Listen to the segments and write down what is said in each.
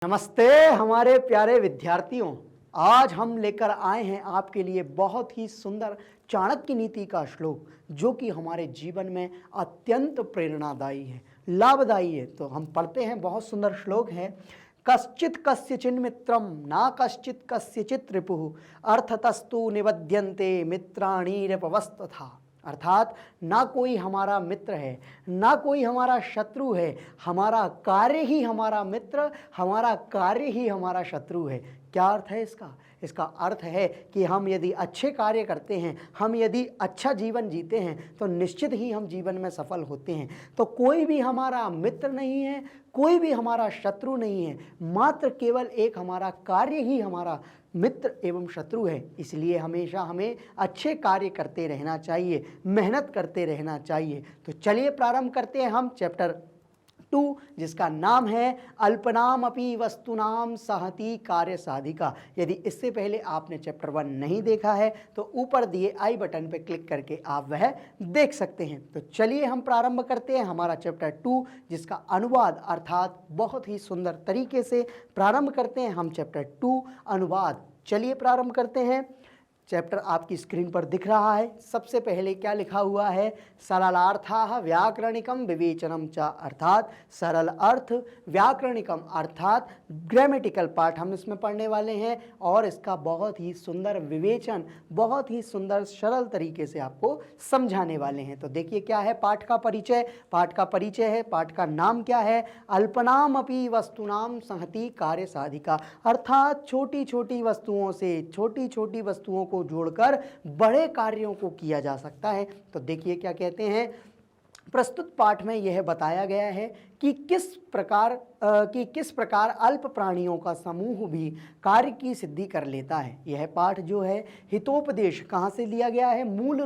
नमस्ते हमारे प्यारे विद्यार्थियों। आज हम लेकर आए हैं आपके लिए बहुत ही सुंदर चाणक्य नीति का श्लोक, जो कि हमारे जीवन में अत्यंत प्रेरणादायी है, लाभदायी है। तो हम पढ़ते हैं, बहुत सुंदर श्लोक है। कश्चित कस्यचिन मित्रम ना कश्चित कस्यचित रिपुः अर्थतस्तु निबध्यन्ते मित्राणीरपवस्तथा। अर्थात ना कोई हमारा मित्र है, ना कोई हमारा शत्रु है, हमारा कार्य ही हमारा मित्र, हमारा कार्य ही हमारा शत्रु है। क्या अर्थ है इसका? इसका अर्थ है कि हम यदि अच्छे कार्य करते हैं, हम यदि अच्छा जीवन जीते हैं, तो निश्चित ही हम जीवन में सफल होते हैं। तो कोई भी हमारा मित्र नहीं है, कोई भी हमारा शत्रु नहीं है, मात्र केवल एक हमारा कार्य ही हमारा मित्र एवं शत्रु है। इसलिए हमेशा हमें अच्छे कार्य करते रहना चाहिए, मेहनत करते रहना चाहिए। तो चलिए प्रारंभ करते हैं हम चैप्टर 2, जिसका नाम है अल्पनाम अपि वस्तुनाम सहति कार्य साधिका। यदि इससे पहले आपने चैप्टर 1 नहीं देखा है तो ऊपर दिए आई बटन पर क्लिक करके आप वह देख सकते हैं। तो चलिए हम प्रारंभ करते हैं हमारा चैप्टर 2, जिसका अनुवाद अर्थात बहुत ही सुंदर तरीके से प्रारंभ करते हैं हम चैप्टर 2 अनुवाद। चलिए प्रारंभ करते हैं। चैप्टर आपकी स्क्रीन पर दिख रहा है। सबसे पहले क्या लिखा हुआ है? सरलार्थाः व्याकरणिकम विवेचनम च, अर्थात सरल अर्थ, व्याकरणिकम अर्थात ग्रामेटिकल पार्ट हम इसमें पढ़ने वाले हैं, और इसका बहुत ही सुंदर विवेचन, बहुत ही सुंदर सरल तरीके से आपको समझाने वाले हैं। तो देखिए क्या है पाठ का परिचय। पाठ का परिचय है, पाठ का नाम क्या है? अल्पनाम अपि वस्तुनाम सहति कार्य साधिका, अर्थात छोटी छोटी वस्तुओं से, छोटी छोटी वस्तुओं को जोड़कर बड़े कार्यों को किया जा सकता है। तो देखिए क्या कहते हैं, प्रस्तुत पाठ में यह बताया गया है कि किस प्रकार अल्प प्राणियों का समूह भी कार्य की सिद्धि कर लेता है। यह पाठ जो है हितोपदेश कहाँ से लिया गया है? मूल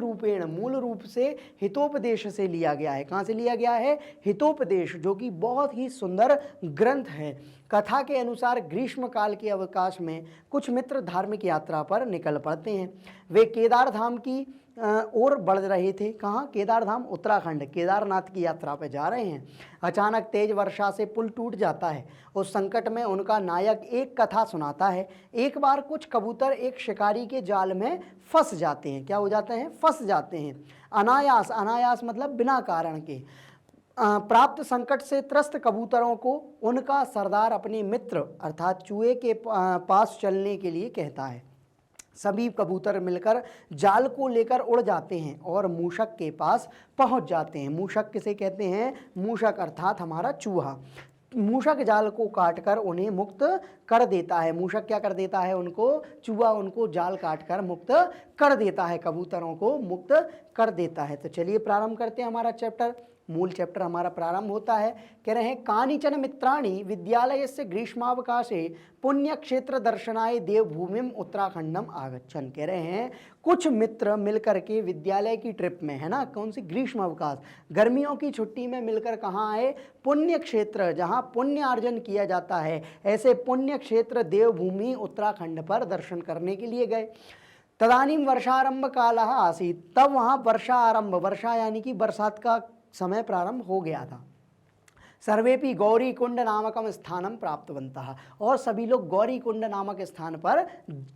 रूप से हितोपदेश से लिया गया है। कहाँ से लिया गया है? हितोपदेश, जो कि बहुत ही सुंदर ग्रंथ है। कथा के अनुसार ग्रीष्म काल के अवकाश में कुछ मित्र धार्मिक यात्रा पर निकल पड़ते हैं। वे केदार धाम की ओर बढ़ रहे थे। कहाँ? केदार धाम, उत्तराखंड, केदारनाथ की यात्रा पर जा रहे हैं। अचानक तेज वर्षा से पुल टूट जाता है। उस संकट में उनका नायक एक कथा सुनाता है। एक बार कुछ कबूतर एक शिकारी के जाल में फंस जाते हैं। क्या हो जाते हैं? फंस जाते हैं। अनायास मतलब बिना कारण के। प्राप्त संकट से त्रस्त कबूतरों को उनका सरदार अपने मित्र अर्थात चूहे के पास चलने के लिए कहता है। सभी कबूतर मिलकर जाल को लेकर उड़ जाते हैं और मूषक के पास पहुंच जाते हैं। मूषक किसे कहते हैं? मूषक अर्थात हमारा चूहा। मूषक जाल को काटकर उन्हें मुक्त कर देता है। मूषक क्या कर देता है? उनको, चूहा उनको जाल काटकर मुक्त कर देता है, कबूतरों को मुक्त कर देता है। तो चलिए प्रारंभ करते हैं हमारा चैप्टर। मूल चैप्टर हमारा प्रारंभ होता है, कह रहे हैं कानिचन मित्राणि विद्यालयस्य ग्रीष्मावकाशे पुण्यक्षेत्र दर्शनाय देवभूमिम उत्तराखंडम आगच्छन्। कह रहे हैं कुछ मित्र मिलकर के विद्यालय की ट्रिप में, है ना, कौन सी? ग्रीष्म अवकाश, गर्मियों की छुट्टी में मिलकर कहाँ आए? पुण्य क्षेत्र, जहाँ पुण्य अर्जन किया जाता है, ऐसे पुण्य क्षेत्र देवभूमि उत्तराखंड पर दर्शन करने के लिए गए। तदानीम वर्षारंभ कालः आसीत्, तब वहाँ वर्षा आरंभ, वर्षा यानी कि बरसात का समय प्रारंभ हो गया था। सर्वेपि गौरी कुंड नामकम स्थानम प्राप्तवन्तः, और सभी लोग गौरी कुंड नामक स्थान पर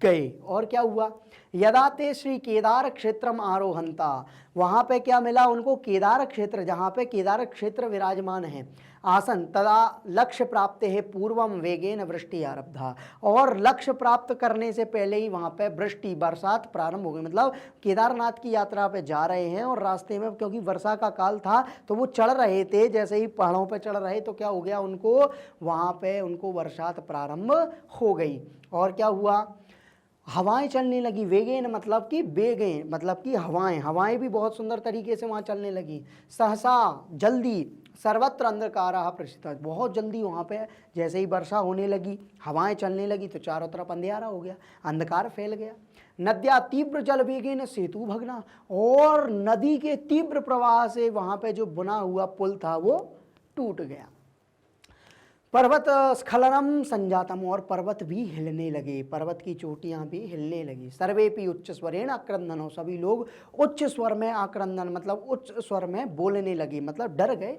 गए। और क्या हुआ? यदा ते श्री केदार क्षेत्रम आरोहंता, वहाँ पे क्या मिला उनको? केदार क्षेत्र, जहाँ पे केदार क्षेत्र विराजमान है। आसन तदा लक्ष्य प्राप्त है पूर्वम वेगेन वृष्टि आरब्धा, और लक्ष्य प्राप्त करने से पहले ही वहाँ पे वृष्टि, बरसात प्रारंभ हो गई। मतलब केदारनाथ की यात्रा पे जा रहे हैं और रास्ते में क्योंकि वर्षा का काल था तो वो चढ़ रहे थे, जैसे ही पहाड़ों पे चढ़ रहे तो क्या हो गया उनको? वहाँ पे उनको बरसात प्रारंभ हो गई। और क्या हुआ? हवाएं चलने लगी। वेगेन मतलब कि बेगेन मतलब कि हवाएं भी बहुत सुंदर तरीके से वहाँ चलने लगी। सहसा, जल्दी, सर्वत्र अंधकारः प्रसिद्ध, बहुत जल्दी वहाँ पे जैसे ही वर्षा होने लगी, हवाएं चलने लगी तो चारों तरफ अंधेरा हो गया, अंधकार फैल गया। नद्या तीव्र जल वेगेन सेतु भग्ना, और नदी के तीव्र प्रवाह से वहाँ पे जो बुना हुआ पुल था वो टूट गया। पर्वत स्खलनम संजातम, और पर्वत भी हिलने लगे, पर्वत की चोटियां भी हिलने लगी। सर्वेपि उच्च स्वरेण आक्रंदन, सभी लोग उच्च स्वर में आक्रंदन मतलब उच्च स्वर में बोलने लगे, मतलब डर गए।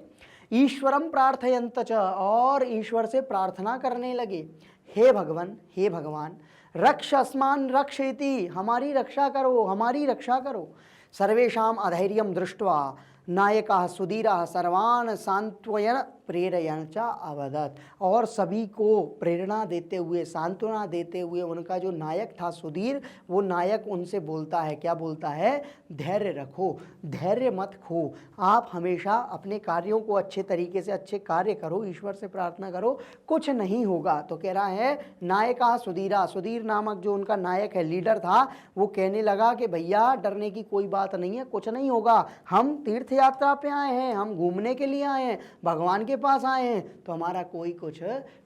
ईश्वरम प्रार्थयंत च, और ईश्वर से प्रार्थना करने लगे, हे भगवान, हे भगवान, रक्ष अस्मान रक्ष इति, हमारी रक्षा करो, हमारी रक्षा करो। सर्वेषाम अधैर्यम दृष्ट्वा नायका सुधीरा सर्वान सांत्वयन प्रेरयन च अवदत्, और सभी को प्रेरणा देते हुए, सांत्वना देते हुए उनका जो नायक था सुधीर, वो नायक उनसे बोलता है, क्या बोलता है? धैर्य रखो, धैर्य मत खो, आप हमेशा अपने कार्यों को अच्छे तरीके से अच्छे कार्य करो, ईश्वर से प्रार्थना करो, कुछ नहीं होगा। तो कह रहा है नायका सुधीरा, सुधीर नामक जो उनका नायक है, लीडर था, वो कहने लगा कि भैया डरने की कोई बात नहीं है, कुछ नहीं होगा, हम तीर्थ यात्रा पे आए हैं, हम घूमने के लिए आए हैं, भगवान के पास आए हैं, तो हमारा कोई कुछ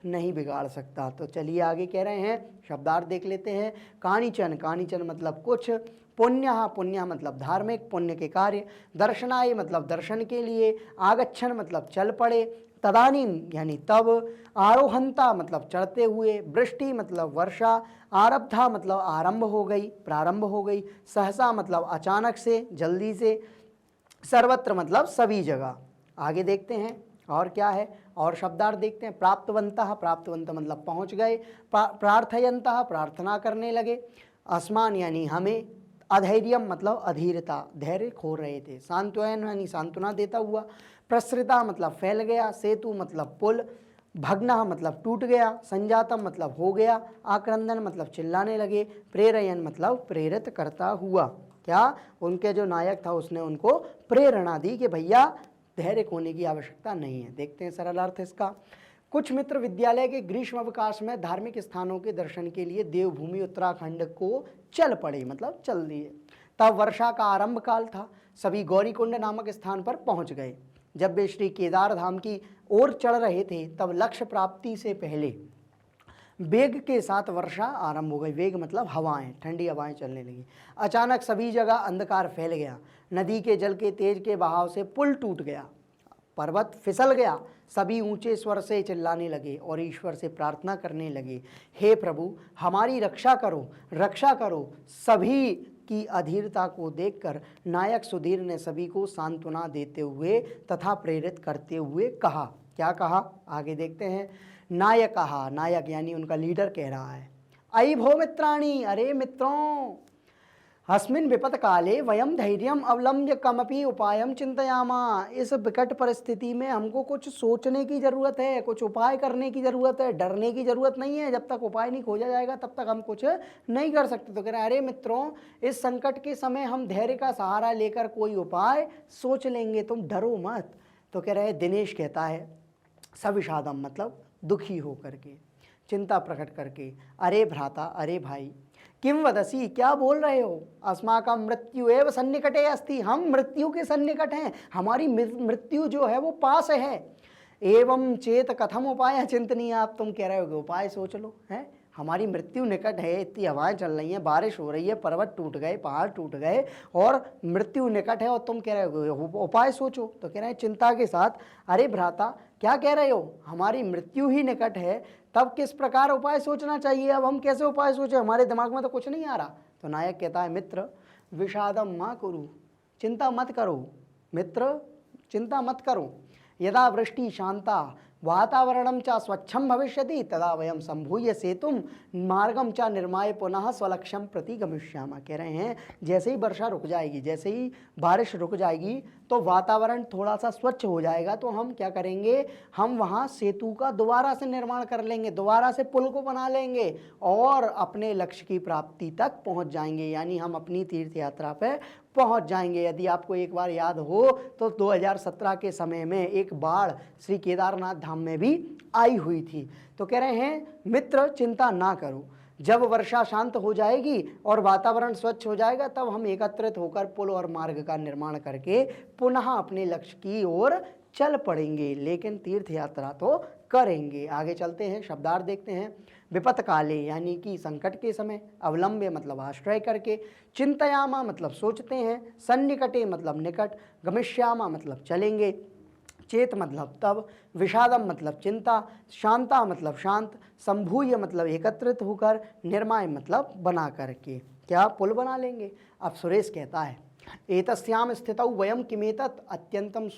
नहीं बिगाड़ सकता। तो चलिए आगे कह रहे हैं, शब्दार्थ देख लेते हैं। कानिचन, कानिचन मतलब कुछ, पुण्य, पुण्य मतलब धार्मिक, पुण्य के कार्य, दर्शनाय मतलब दर्शन के लिए, आगच्छन मतलब चल पड़े, तदानीम यानी तब, आरोहंता मतलब चढ़ते हुए, वृष्टि मतलब वर्षा, आरब्धा मतलब आरंभ हो गई, प्रारंभ हो गई, सहसा मतलब अचानक से, जल्दी से, सर्वत्र मतलब सभी जगह। आगे देखते हैं और क्या है, और शब्दार्थ देखते हैं। प्राप्तवंतः, प्राप्तवंत मतलब पहुंच गए, प्रार्थयंतः प्रार्थना करने लगे, अस्मान यानी हमें, अधैर्यम मतलब अधीरता, धैर्य खो रहे थे, सांत्वयन यानी सांत्वना देता हुआ, प्रसृता मतलब फैल गया, सेतु मतलब पुल, भग्ना मतलब टूट गया, संजातम मतलब हो गया, आक्रंदन मतलब चिल्लाने लगे, प्रेरयन मतलब प्रेरित करता हुआ। क्या? उनके जो नायक था उसने उनको प्रेरणा दी कि भैया धैर्य खोने की आवश्यकता नहीं है। देखते हैं सरल अर्थ इसका। कुछ मित्र विद्यालय के ग्रीष्म अवकाश में धार्मिक स्थानों के दर्शन के लिए देवभूमि उत्तराखंड को चल पड़े, मतलब चल दिए। तब वर्षा का आरंभ काल था, सभी गौरीकुंड नामक स्थान पर पहुंच गए। जब वे श्री केदार धाम की ओर चढ़ रहे थे तब लक्ष्य प्राप्ति से पहले वेग के साथ वर्षा आरंभ हो गई। वेग मतलब हवाएं, ठंडी हवाएं चलने लगी। अचानक सभी जगह अंधकार फैल गया, नदी के जल के तेज के बहाव से पुल टूट गया, पर्वत फिसल गया, सभी ऊंचे स्वर से चिल्लाने लगे और ईश्वर से प्रार्थना करने लगे, हे प्रभु हमारी रक्षा करो, रक्षा करो। सभी की अधीरता को देखकर नायक सुधीर ने सभी को सांत्वना देते हुए तथा प्रेरित करते हुए कहा। क्या कहा? आगे देखते हैं। नायक कहा, नायक यानी उनका लीडर कह रहा है, अयि भो मित्राणि, अरे मित्रों, अस्मिन् विपत काले वयम धैर्यम अवलंब्य कमपि उपायम चिंतयामा। इस विकट परिस्थिति में हमको कुछ सोचने की जरूरत है, कुछ उपाय करने की जरूरत है, डरने की जरूरत नहीं है। जब तक उपाय नहीं खोजा जाएगा तब तक हम कुछ नहीं कर सकते। तो कह रहे हैं अरे मित्रों, इस संकट के समय हम धैर्य का सहारा लेकर कोई उपाय सोच लेंगे, तुम डरो मत। तो कह रहे हैं, दिनेश कहता है सविषादम मतलब दुखी होकर के, चिंता प्रकट करके, अरे भ्राता, अरे भाई, किम वदसी, क्या बोल रहे हो? अस्माकं मृत्यु एव सन्निकटे अस्ति, हम मृत्यु के सन्निकट हैं, हमारी मृत्यु जो है वो पास है। एवं चेत कथम उपाय चिंतनीय, आप तुम कह रहे हो कि उपाय सोच लो, है हमारी मृत्यु निकट है, इतनी हवाएं चल रही हैं, बारिश हो रही है, पर्वत टूट गए, पहाड़ टूट गए और मृत्यु निकट है और तुम कह रहे हो उपाय सोचो। तो कह रहे हैं चिंता के साथ, अरे भ्राता क्या कह रहे हो, हमारी मृत्यु ही निकट है, तब किस प्रकार उपाय सोचना चाहिए? अब हम कैसे उपाय सोचें, हमारे दिमाग में तो कुछ नहीं आ रहा। तो नायक कहता है, मित्र विषादम मा कुरु, चिंता मत करो मित्र, चिंता मत करो। यदा वृष्टि शांता वातावरणम च स्वच्छम भविष्यति तदा वयम संभूय सेतुम मार्गम च निर्माय पुनः स्वलक्ष्यम प्रति गमिष्यामः। कह रहे हैं जैसे ही वर्षा रुक जाएगी, जैसे ही बारिश रुक जाएगी तो वातावरण थोड़ा सा स्वच्छ हो जाएगा, तो हम क्या करेंगे, हम वहाँ सेतु का दोबारा से निर्माण कर लेंगे, दोबारा से पुल को बना लेंगे और अपने लक्ष्य की प्राप्ति तक पहुँच जाएंगे, यानी हम अपनी तीर्थ यात्रा पर पहुंच जाएंगे। यदि आपको एक बार याद हो तो 2017 के समय में एक बाढ़ श्री केदारनाथ धाम में भी आई हुई थी। तो कह रहे हैं मित्र चिंता ना करो, जब वर्षा शांत हो जाएगी और वातावरण स्वच्छ हो जाएगा तब हम एकत्रित होकर पुल और मार्ग का निर्माण करके पुनः अपने लक्ष्य की ओर चल पड़ेंगे, लेकिन तीर्थ यात्रा तो करेंगे। आगे चलते हैं, शब्दार्थ देखते हैं। विपत काले यानी कि संकट के समय, अवलंब्य मतलब आश्रय करके, चिंतयामा मतलब सोचते हैं, सन्निकटे मतलब निकट, गमिष्यामा मतलब चलेंगे, चेत मतलब तब, विषादम मतलब चिंता, शांता मतलब शांत, संभूय मतलब एकत्रित होकर, निर्माय मतलब बना करके, क्या पुल बना लेंगे। अब सुरेश कहता है एतस्याम स्थितौ वयम किमेतत् अत्यंतम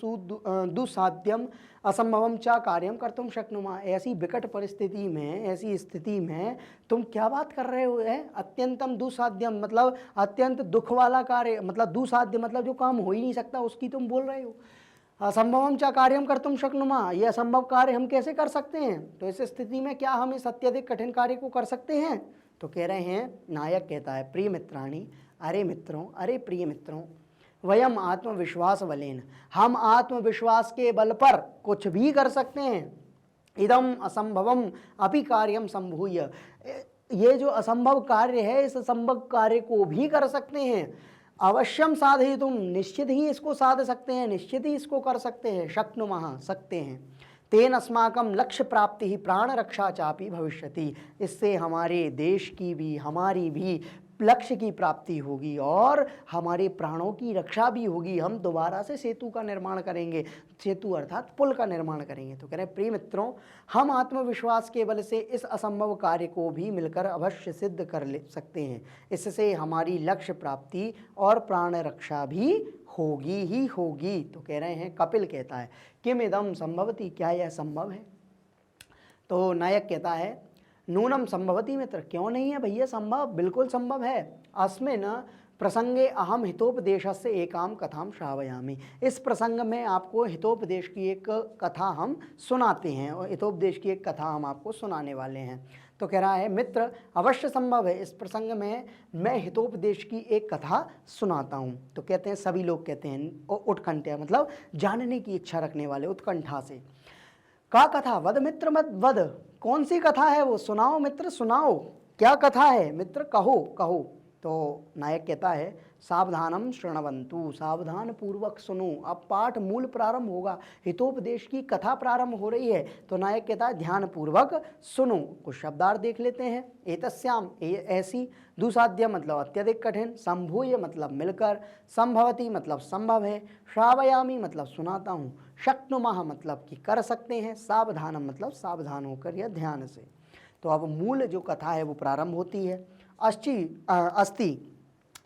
दुसाध्यम असंभवम च कार्यम कर्तुम शक्नुमः। ऐसी विकट परिस्थिति में, ऐसी स्थिति में तुम क्या बात कर रहे हो है? अत्यंतम दुसाध्यम मतलब अत्यंत दुख वाला कार्य, मतलब दुसाध्य मतलब जो काम हो ही नहीं सकता उसकी तुम बोल रहे हो। असंभवम च कार्यम कर्तुम शक्नुमः, ये असंभव कार्य हम कैसे कर सकते हैं? तो इस स्थिति में क्या हम इस अत्यधिक कठिन कार्य को कर सकते हैं? तो कह रहे हैं, नायक कहता है, प्रिय मित्राणी, अरे मित्रों, अरे प्रिय मित्रों, वयम आत्मविश्वास बलेन, हम आत्मविश्वास के बल पर कुछ भी कर सकते हैं। इदम असंभवम अपि कार्यम संभूय, ये जो असंभव कार्य है इस असंभव कार्य को भी कर सकते हैं। अवश्यम साधयितुम, निश्चित ही इसको साध सकते हैं, निश्चित ही इसको कर सकते हैं। शक्नुमः, सकते हैं। तेन अस्माकं लक्ष्य प्राप्ति ही प्राण रक्षा चापि भविष्यति, इससे हमारे देश की भी, हमारी भी लक्ष्य की प्राप्ति होगी और हमारे प्राणों की रक्षा भी होगी। हम दोबारा से सेतु का निर्माण करेंगे, सेतु अर्थात पुल का निर्माण करेंगे। तो कह रहे हैं, प्रिय मित्रों, हम आत्मविश्वास के बल से इस असंभव कार्य को भी मिलकर अवश्य सिद्ध कर ले सकते हैं। इससे हमारी लक्ष्य प्राप्ति और प्राण रक्षा भी होगी ही होगी। तो कह रहे हैं, कपिल कहता है, किम इदम संभवति, क्या यह संभव है? तो नायक कहता है, नूनम संभवती मित्र, क्यों नहीं है भैया संभव, बिल्कुल संभव है। अस्मिन् प्रसंगे अहम हितोपदेशस्य एकाम कथाम श्रावयामि, इस प्रसंग में आपको हितोपदेश की एक कथा हम सुनाते हैं और हितोपदेश की एक कथा हम आपको सुनाने वाले हैं। तो कह रहा है, मित्र अवश्य संभव है, इस प्रसंग में मैं हितोपदेश की एक कथा सुनाता हूँ। तो कहते हैं, सभी लोग कहते हैं उत्कंठा, मतलब जानने की इच्छा रखने वाले, उत्कंठा से। का कथा, वद मित्र मत वद, कौन सी कथा है वो, सुनाओ मित्र सुनाओ, क्या कथा है मित्र, कहो कहो। तो नायक कहता है, सावधानम शृण्वन्तु, सावधान पूर्वक सुनो। अब पाठ मूल प्रारंभ होगा, हितोपदेश की कथा प्रारंभ हो रही है। तो नायक कहता है, ध्यान पूर्वक सुनो। कुछ शब्दार्थ देख लेते हैं। एतस्याम, ऐसी, दुसाध्य मतलब अत्यधिक कठिन, संभूय मतलब मिलकर, संभवती मतलब संभव है, श्रावयामी मतलब सुनाता हूँ, शक्नुमः मतलब कि कर सकते हैं, सावधानम मतलब सावधान होकर या ध्यान से। तो अब मूल जो कथा है वो प्रारंभ होती है। अस्ति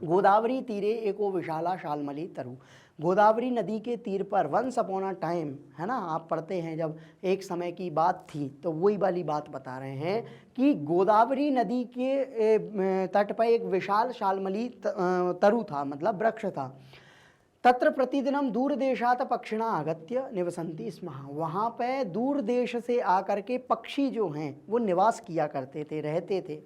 गोदावरी तीरे एको विशाला शालमली तरु, गोदावरी नदी के तीर पर वंस अपॉन अ टाइम, है ना, आप पढ़ते हैं जब एक समय की बात थी, तो वही वाली बात बता रहे हैं कि गोदावरी नदी के तट पर एक विशाल शालमली तरु था, मतलब वृक्ष था। तत्र प्रतिदिनम दूर देशात पक्षिणा आगत्य निवसन्ति स्म, वहाँ पे दूर देश से आकर के पक्षी जो हैं वो निवास किया करते थे, रहते थे।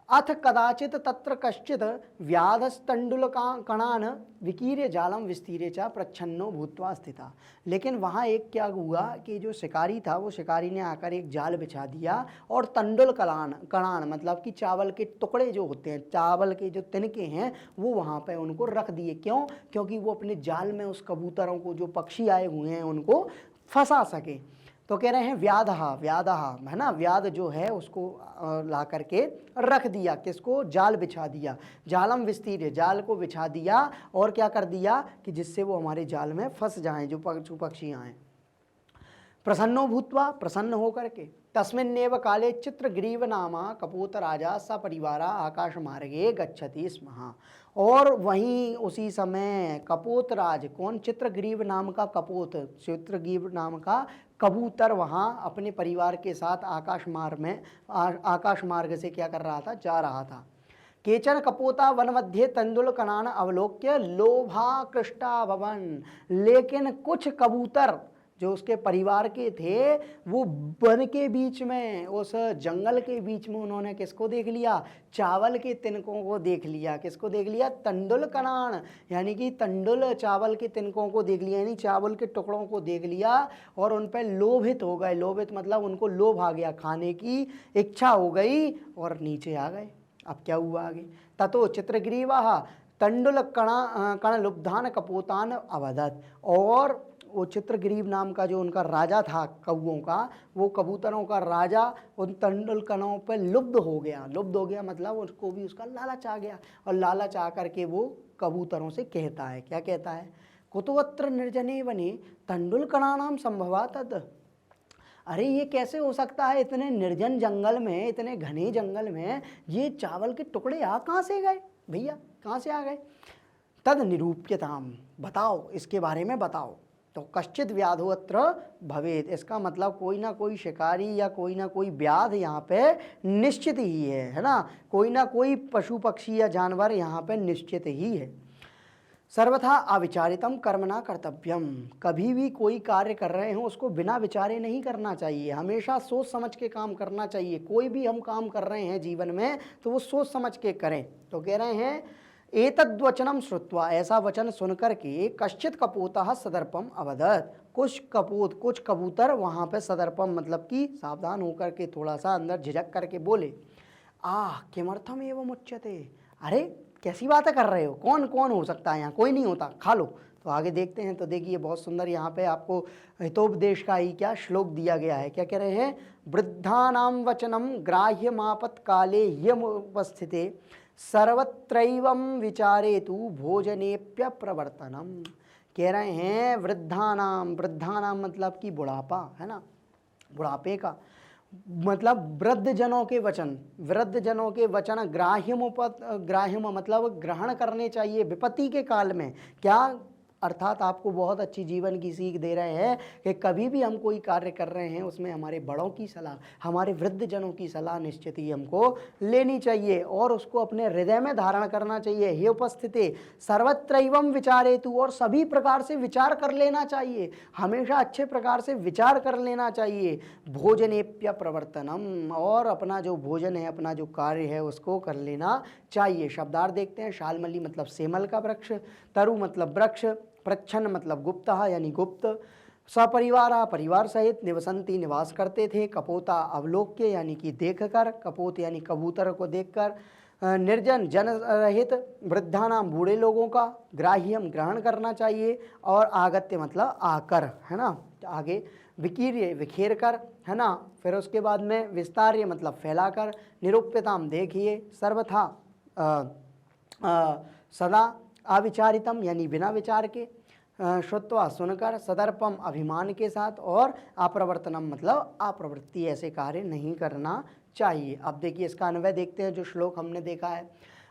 अथ कदाचित तत्र कश्चित व्याधस्तंडुलकणान विकीर्य जालम विस्तीर्य च प्रच्छन्नो भूत्वा स्थिता, लेकिन वहाँ एक क्या हुआ कि जो शिकारी था वो शिकारी ने आकर एक जाल बिछा दिया और तंडुल कणान मतलब कि चावल के टुकड़े जो होते हैं, चावल के जो तिनके हैं वो वहाँ पे उनको रख दिए। क्यों? क्योंकि वो अपने जाल में उस कबूतरों को, जो पक्षी आए हुए हैं, उनको फंसा सके। तो कह रहे हैं, व्याधा, व्याधा है ना, व्याध जो है उसको ला करके रख दिया, किसको, जाल बिछा दिया, जालम विस्तीर्य, जाल को बिछा दिया और क्या कर दिया कि जिससे वो हमारे जाल में फंस जाएं, जो पक्षी आए। प्रसन्नो भूत्वा, प्रसन्न होकर के, तस्मिन्नेव काले चित्रग्रीव नामा कपोत राजा सपरिवारा आकाश मार्गे गच्छति स्म, और वहीं उसी समय कपोत राज, कौन, चित्रग्रीव नाम का कपोत, चित्रग्रीव नाम का कबूतर वहाँ अपने परिवार के साथ आकाश मार्ग से क्या कर रहा था, जा रहा था। केचन कपोता वन मध्य तंदुल कनान अवलोक्य लोभाकृष्टा भवन, लेकिन कुछ कबूतर जो उसके परिवार के थे वो वन के बीच में, उस जंगल के बीच में उन्होंने किसको देख लिया, चावल के तिनकों को देख लिया। किसको देख लिया? तंडुल कणान, यानी कि तंडुल चावल के तिनकों को देख लिया, यानी चावल के टुकड़ों को देख लिया और उन पर लोभित हो गए। लोभित मतलब उनको लोभ आ गया, खाने की इच्छा हो गई और नीचे आ गए। अब क्या हुआ आगे? ततो चित्रग्रीवा तंडुल कण लुब्धान कपोतान अवदत, और वो चित्रग्रीव नाम का जो उनका राजा था कौओं का, वो कबूतरों का राजा उन तंडुल कणों पर लुब्ध हो गया। लुब्ध हो गया मतलब उसको भी उसका लालच आ गया, और लालच आ करके वो कबूतरों से कहता है, क्या कहता है, कुतोऽत्र निर्जने वने तंडुल कणानाम संभवा तद, अरे ये कैसे हो सकता है, इतने निर्जन जंगल में, इतने घने जंगल में ये चावल के टुकड़े आ कहाँ से गए भैया, कहाँ से आ गए? तद निरूप्यताम, बताओ इसके बारे में बताओ। तो कश्चित व्याधो अत्र भवेत, इसका मतलब कोई ना कोई शिकारी या कोई ना कोई व्याध यहाँ पे निश्चित ही है ना, कोई ना कोई पशु पक्षी या जानवर यहाँ पे निश्चित ही है। सर्वथा अविचारितम कर्म ना कर्तव्यम, कभी भी कोई कार्य कर रहे हो उसको बिना विचारे नहीं करना चाहिए, हमेशा सोच समझ के काम करना चाहिए। कोई भी हम काम कर रहे हैं जीवन में तो वो सोच समझ के करें। तो कह रहे हैं एतद्वचनम श्रुत्वा, ऐसा वचन सुनकर के कश्चित कपोतः सदर्पम अवदत्, कुछ कबूतर वहाँ पे सदर्पम मतलब कि सावधान होकर के थोड़ा सा अंदर झिझक करके बोले, किमर्थम एवं उच्यते, अरे कैसी बातें कर रहे हो, कौन कौन हो सकता है यहाँ, कोई नहीं होता, खा लो। तो आगे देखते हैं। तो देखिए बहुत सुंदर यहाँ पे आपको हितोपदेश का ही क्या श्लोक दिया गया है। क्या कह रहे हैं, वृद्धानाम वचनम ग्राह्यमापत काले यम उपस्थिते सर्वत्रैवं विचारेतु भोजनेप्य प्रवर्तनम। कह रहे हैं वृद्धानाम, वृद्धानाम मतलब कि बुढ़ापा है ना, बुढ़ापे का मतलब वृद्ध जनों के वचन, वृद्ध जनों के वचन ग्राह्यम मतलब ग्रहण करने चाहिए विपत्ति के काल में। क्या अर्थात आपको बहुत अच्छी जीवन की सीख दे रहे हैं कि कभी भी हम कोई कार्य कर रहे हैं उसमें हमारे बड़ों की सलाह, हमारे वृद्ध जनों की सलाह निश्चित ही हमको लेनी चाहिए और उसको अपने हृदय में धारण करना चाहिए। हे उपस्थिते सर्वत्रैवं विचारेतु, और सभी प्रकार से विचार कर लेना चाहिए, हमेशा अच्छे प्रकार से विचार कर लेना चाहिए। भोजनेप्य प्रवर्तनम, और अपना जो भोजन है, अपना जो कार्य है उसको कर लेना चाहिए। शब्दार्थ देखते हैं। शालमली मतलब सेमल का वृक्ष, तरु मतलब वृक्ष, प्रच्छन्न मतलब गुप्तः यानी गुप्त, सपरिवार परिवार सहित, निवसंती निवास करते थे, कपोता अवलोक्य यानी कि देखकर, कपोत यानी कबूतर को देखकर, निर्जन जन रहित, वृद्धानाम बूढ़े लोगों का, ग्राह्यम ग्रहण करना चाहिए, और आगत्य मतलब आकर है ना, आगे विकीर्य विखेर कर है ना, फिर उसके बाद में विस्तार्य मतलब फैलाकर, निरूप्यताम देखिए, सर्वथा सदा, अविचारितम यानी बिना विचार के, श्रुत्वा सुनकर, सदर्पम अभिमान के साथ, और अप्रवर्तनम मतलब अप्रवृत्ति, ऐसे कार्य नहीं करना चाहिए। अब देखिए इसका अन्वय देखते हैं। जो श्लोक हमने देखा है,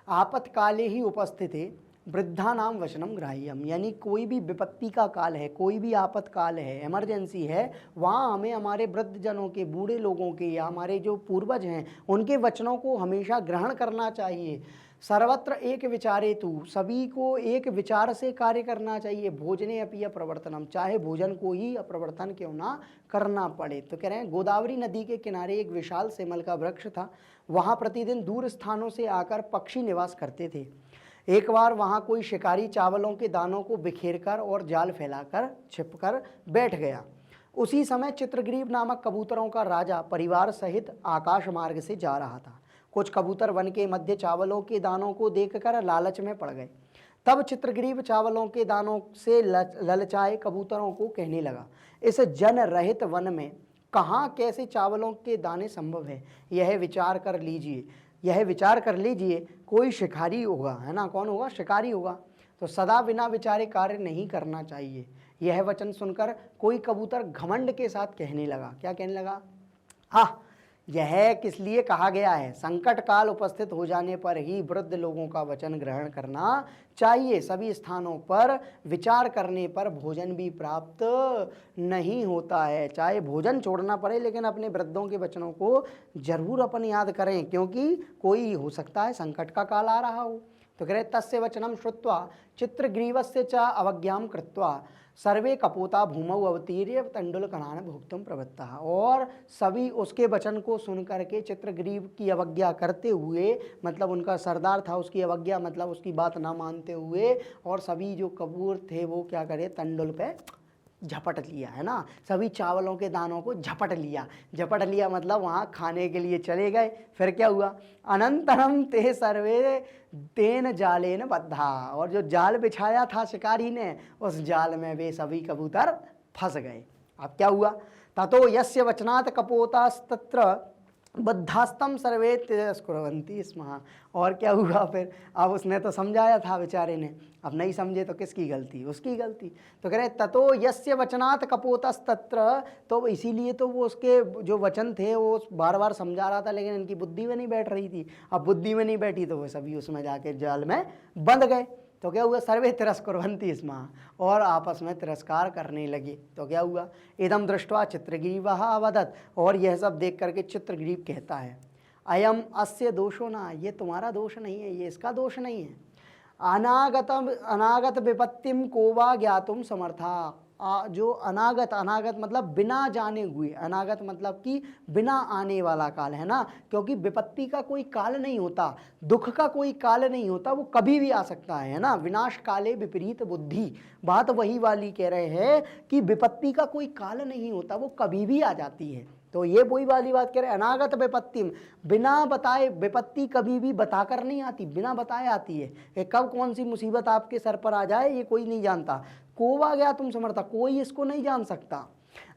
आपत्काले ही उपस्थिति वृद्धानाम वचनम ग्राह्यम, यानी कोई भी विपत्ति का काल है, कोई भी आपातकाल है, इमरजेंसी है, वहाँ हमें हमारे वृद्ध जनों के, बूढ़े लोगों के या हमारे जो पूर्वज हैं उनके वचनों को हमेशा ग्रहण करना चाहिए। सर्वत्र एक विचारेतु, सभी को एक विचार से कार्य करना चाहिए। भोजने अपि अप्रवर्तनम, चाहे भोजन को ही अप्रवर्तन क्यों ना करना पड़े। तो कह रहे हैं गोदावरी नदी के किनारे एक विशाल सेमल का वृक्ष था, वहाँ प्रतिदिन दूर स्थानों से आकर पक्षी निवास करते थे। एक बार वहाँ कोई शिकारी चावलों के दानों को बिखेर कर और जाल फैलाकर छिपकर बैठ गया। उसी समय चित्रग्रीव नामक कबूतरों का राजा परिवार सहित आकाश मार्ग से जा रहा था। कुछ कबूतर वन के मध्य चावलों के दानों को देखकर लालच में पड़ गए। तब चित्रग्रीव चावलों के दानों से ललचाए कबूतरों को कहने लगा, इस जन रहित वन में कहाँ कैसे चावलों के दाने संभव है, यह विचार कर लीजिए, कोई शिकारी होगा है ना, कौन होगा, शिकारी होगा। तो सदा बिना विचारे कार्य नहीं करना चाहिए। यह वचन सुनकर कोई कबूतर घमंड के साथ कहने लगा, क्या कहने लगा, यह किस लिए कहा गया है, संकट काल उपस्थित हो जाने पर ही वृद्ध लोगों का वचन ग्रहण करना चाहिए। सभी स्थानों पर विचार करने पर भोजन भी प्राप्त नहीं होता है। चाहे भोजन छोड़ना पड़े लेकिन अपने वृद्धों के वचनों को जरूर अपन याद करें, क्योंकि कोई हो सकता है संकट का काल आ रहा हो। तो कह रहे तस्य वचनम श्रुत्वा चित्रग्रीवस्य च अवज्ञां कृत्वा सर्वे कपोता भूमौ अवतीर्य तंडुल कणान भोक्तुम प्रवृत्ता, और सभी उसके वचन को सुन करके चित्रग्रीव की अवज्ञा करते हुए, मतलब उनका सरदार था, उसकी अवज्ञा मतलब उसकी बात ना मानते हुए, और सभी जो कबूतर थे वो क्या करे, तंडुल पे झपट लिया है ना, सभी चावलों के दानों को झपट लिया मतलब वहाँ खाने के लिए चले गए। फिर क्या हुआ, अनंतरम ते सर्वे तेन जालेन बद्धा, और जो जाल बिछाया था शिकारी ने उस जाल में वे सभी कबूतर फंस गए। अब क्या हुआ, ततो यस्य वचनात् कपोतास्तत्र बद्धास्तम सर्वे तिरस्कुर्वन्ति स्म, और क्या हुआ फिर, अब उसने तो समझाया था बेचारे ने, अब नहीं समझे तो किसकी गलती, उसकी गलती। तो कह रहे ततो यस्य वचनात् कपोतस्तत्र, तो इसीलिए तो वो उसके जो वचन थे वो बार बार समझा रहा था, लेकिन इनकी बुद्धि में नहीं बैठ रही थी। अब बुद्धि में नहीं बैठी तो वो सभी उसमें जाके जाल में बंध गए। तो क्या हुआ, सर्वे तिरस्कुर्वन्ति स्म, और आपस में तिरस्कार करने लगे। तो क्या हुआ, इदम दृष्ट्वा चित्रग्रीवः अवदत्, और यह सब देख करके चित्रग्रीव कहता है, अयम अस्य दोषो न, ये तुम्हारा दोष नहीं है, ये इसका दोष नहीं है। अनागत विपत्तिम को वा ज्ञातुम समर्था, जो अनागत, अनागत मतलब बिना जाने हुए, अनागत मतलब कि बिना आने वाला काल है ना, क्योंकि विपत्ति का कोई काल नहीं होता, दुख का कोई काल नहीं होता, वो कभी भी आ सकता है ना। विनाश काले विपरीत बुद्धि, बात वही वाली कह रहे हैं कि विपत्ति का कोई काल नहीं होता, वो कभी भी आ जाती है। तो ये वही वाली बात कह रहे हैं, अनागत विपत्ति, बिना बताए, विपत्ति कभी भी बताकर नहीं आती, बिना बताए आती है। कि कब कौन सी मुसीबत आपके सर पर आ जाए ये कोई नहीं जानता। कोवा गया तुम समर्था, कोई इसको नहीं जान सकता।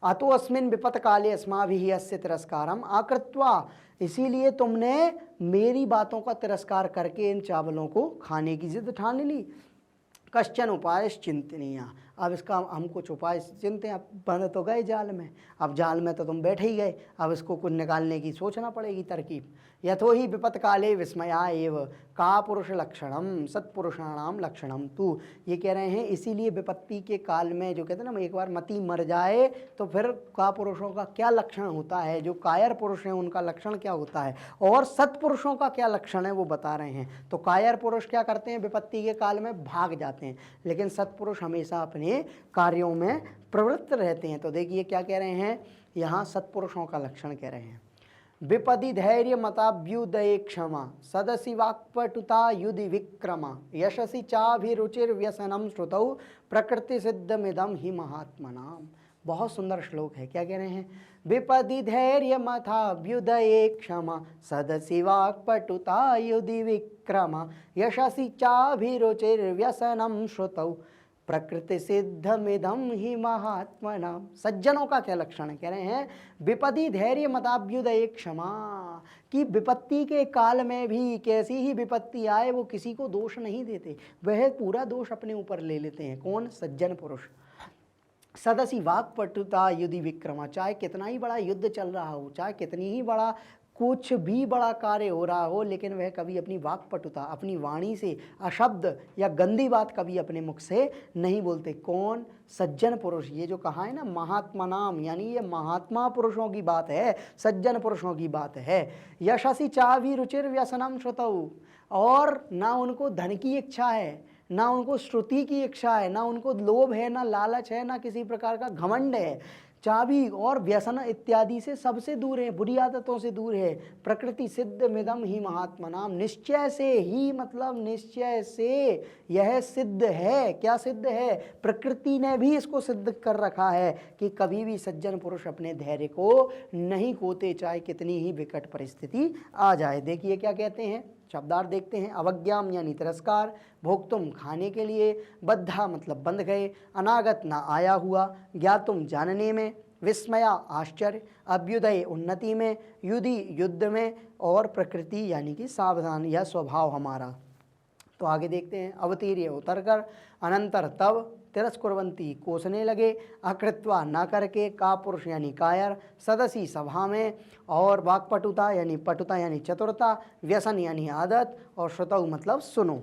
अतो अस्मिन् विपत काले अस्माभिः अस्य तिरस्कारम आकृत्वा, इसीलिए तुमने मेरी बातों का तिरस्कार करके इन चावलों को खाने की जिद ठान ली। कश्चन उपाय चिंतनीय, अब इसका हम कुछ उपाय चिंते हैं। अब बंद तो गए जाल में, अब जाल में तो तुम बैठे ही गए, अब इसको कुछ निकालने की सोचना पड़ेगी तरकीब। यथो ही विपत काले विस्मया एव का पुरुष लक्षणम सत्पुरुषाणाम लक्षणम तू, ये कह रहे हैं इसीलिए विपत्ति के काल में जो कहते हैं ना, एक बार मति मर जाए तो फिर का पुरुषों का क्या लक्षण होता है, जो कायर पुरुष हैं उनका लक्षण क्या होता है, और सत्पुरुषों का क्या लक्षण है वो बता रहे हैं। तो कायर पुरुष क्या करते हैं, विपत्ति के काल में भाग जाते हैं, लेकिन सत्पुरुष हमेशा अपने कार्यों में प्रवृत्त रहते हैं। तो देखिए क्या कह रहे हैं यहाँ, सत्पुरुषों का लक्षण कह रहे हैं, विपदि धैर्य मताभ्युदये क्षमा सदसि वाक्पटुता युधि विक्रमा यशसि चाभिरुचिर्व्यसनम श्रुतौ प्रकृति सिद्धमिदम ही महात्मनाम। बहुत सुंदर श्लोक है। क्या कह रहे हैं, विपदि धैर्य मताभ्युदये क्षमा सदसि वाक्पटुता युधि विक्रमा यशसि चाभिरुचिर्व्यसनम श्रुतौ प्रकृति सिद्धमिदम ही महात्मना। सज्जनों का क्या लक्षण है, कह रहे हैं विपदि धैर्य मताभ्युदये क्षमा, कि विपत्ति के काल में भी कैसी ही विपत्ति आए वो किसी को दोष नहीं देते, वह पूरा दोष अपने ऊपर ले लेते हैं। कौन, सज्जन पुरुष। सदसि वाक्पटुता युधि विक्रमा, चाहे कितना ही बड़ा युद्ध चल रहा हो, चाहे कितनी ही बड़ा कुछ भी बड़ा कार्य हो रहा हो, लेकिन वह कभी अपनी वाक्पटुता, अपनी वाणी से अशब्द या गंदी बात कभी अपने मुख से नहीं बोलते। कौन, सज्जन पुरुष। ये जो कहा है ना महात्मा नाम, यानी ये महात्मा पुरुषों की बात है, सज्जन पुरुषों की बात है। यशसि चाभि रुचिर व्यसनम श्रुतौ, और ना उनको धन की इच्छा है, ना उनको श्रुति की इच्छा है, ना उनको लोभ है, ना लालच है, ना किसी प्रकार का घमंड है। चाबी और व्यसन इत्यादि से सबसे दूर है, बुरी आदतों से दूर है। प्रकृति सिद्ध मिदम ही महात्मनाम, निश्चय से ही, मतलब निश्चय से यह सिद्ध है। क्या सिद्ध है, प्रकृति ने भी इसको सिद्ध कर रखा है कि कभी भी सज्जन पुरुष अपने धैर्य को नहीं खोते, चाहे कितनी ही विकट परिस्थिति आ जाए। देखिए क्या कहते हैं, शब्दार्थ देखते हैं। अवज्ञाम यानी तिरस्कार, भोक्तुम खाने के लिए, बद्धा मतलब बंध गए, अनागत ना आया हुआ, ज्ञातुम जानने में, विस्मया आश्चर्य, अभ्युदय उन्नति में, युधि युद्ध में, और प्रकृति यानी कि सावधान या स्वभाव हमारा। तो आगे देखते हैं, अवतीर्य उतर कर, अनंतर तब, तिरस्कुर्वन्ति कोसने लगे, अकृत्वा ना करके, का पुरुष यानी कायर, सदसी सभा में, और वाक्पटुता यानी पटुता यानी चतुरता, व्यसन यानी आदत, और श्रुतौ मतलब सुनो।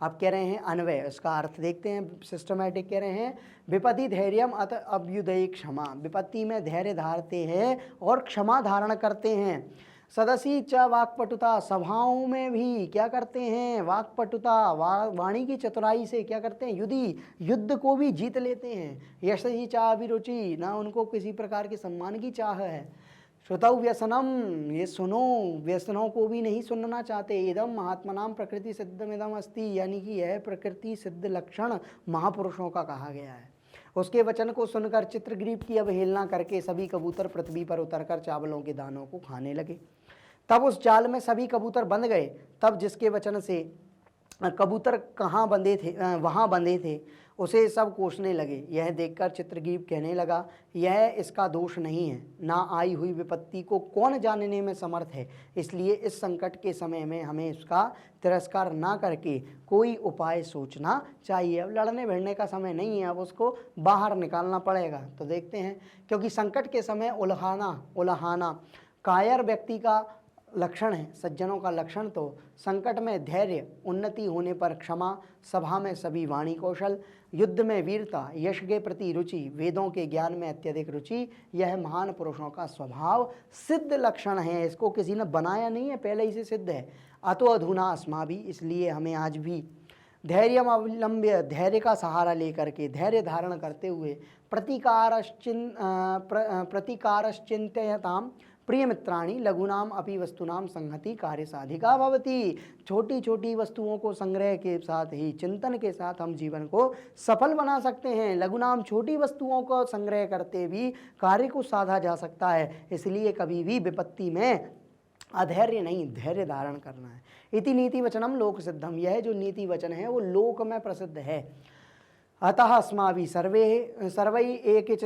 आप कह रहे हैं अन्वय, इसका अर्थ देखते हैं सिस्टमैटिक। कह रहे हैं विपत्ति धैर्यम अत अभ्युदय क्षमा, विपत्ति में धैर्य धारते हैं और क्षमा धारण करते हैं। सदसी च वाक्पटुता, सभाओं में भी क्या करते हैं, वाक्पटुता वाणी की चतुराई से क्या करते हैं, युधि युद्ध को भी जीत लेते हैं। यशहि च अभिरुचि, ना उनको किसी प्रकार के सम्मान की चाह है। श्रुतौ व्यसनम, ये सुनो, व्यसनों को भी नहीं सुनना चाहते। इदम महात्मनाम प्रकृति सिद्धमिदम अस्ति, यानी कि यह प्रकृति सिद्ध लक्षण महापुरुषों का कहा गया है। उसके वचन को सुनकर चित्रग्रीव की अवहेलना करके सभी कबूतर पृथ्वी पर उतरकर चावलों के दानों को खाने लगे। तब उस जाल में सभी कबूतर बंध गए। तब जिसके वचन से कबूतर कहाँ बंधे थे, वहाँ बंधे थे, उसे सब कोसने लगे। यह देखकर चित्रग्रीव कहने लगा, यह इसका दोष नहीं है, ना आई हुई विपत्ति को कौन जानने में समर्थ है, इसलिए इस संकट के समय में हमें इसका तिरस्कार ना करके कोई उपाय सोचना चाहिए। अब लड़ने भिड़ने का समय नहीं है, अब उसको बाहर निकालना पड़ेगा। तो देखते हैं, क्योंकि संकट के समय उलहाना कायर व्यक्ति का लक्षण है, सज्जनों का लक्षण तो संकट में धैर्य, उन्नति होने पर क्षमा, सभा में सभी वाणी कौशल, युद्ध में वीरता, यश के प्रति रुचि, वेदों के ज्ञान में अत्यधिक रुचि, यह महान पुरुषों का स्वभाव सिद्ध लक्षण है। इसको किसी ने बनाया नहीं है, पहले ही से सिद्ध है। अतो अधुना अस्माभि, इसलिए हमें आज भी धैर्य अवलंब्य, धैर्य का सहारा लेकर के, धैर्य धारण करते हुए, प्रतिकारश्चिंतयताम प्रिय मित्राणी लघुनाम अपि वस्तुनाम संहति कार्य साधिका भवति। छोटी छोटी वस्तुओं को संग्रह के साथ ही चिंतन के साथ हम जीवन को सफल बना सकते हैं। लघुनाम छोटी वस्तुओं को संग्रह करते भी कार्य को साधा जा सकता है। इसलिए कभी भी विपत्ति में अधैर्य नहीं, धैर्य धारण करना है। इति नीति वचनम लोक सिद्धम, यह जो नीति वचन है वो लोक में प्रसिद्ध है। अतः अस्माभि सर्वै एक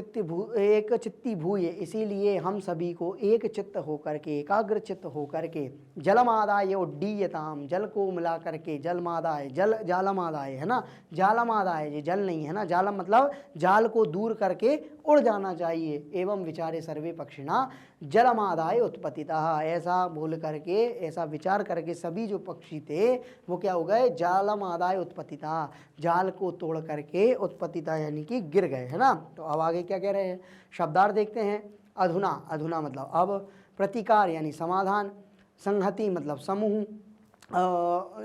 चित्ती भूय, इसीलिए हम सभी को एक चित्त होकर के, एकाग्र चित्त होकर के, जलमादाय उड्डीयताम, जल को मिला करके, जलमादाय, जालमादाय है ना, जालमादाय, ये जल नहीं है ना, जालम मतलब जाल को दूर करके उड़ जाना चाहिए। एवं विचारे सर्वे पक्षिणा जलमादाय उत्पतिता, ऐसा बोल करके, ऐसा विचार करके सभी जो पक्षी थे वो क्या हो गए, जालमादाय उत्पतिता, जाल को तोड़ करके उत्पतिता यानी कि गिर गए, है ना। तो अब आगे क्या कह रहे हैं, शब्दार्थ देखते हैं। अधुना, अधुना मतलब अब, प्रतिकार यानी समाधान, संहति मतलब समूह,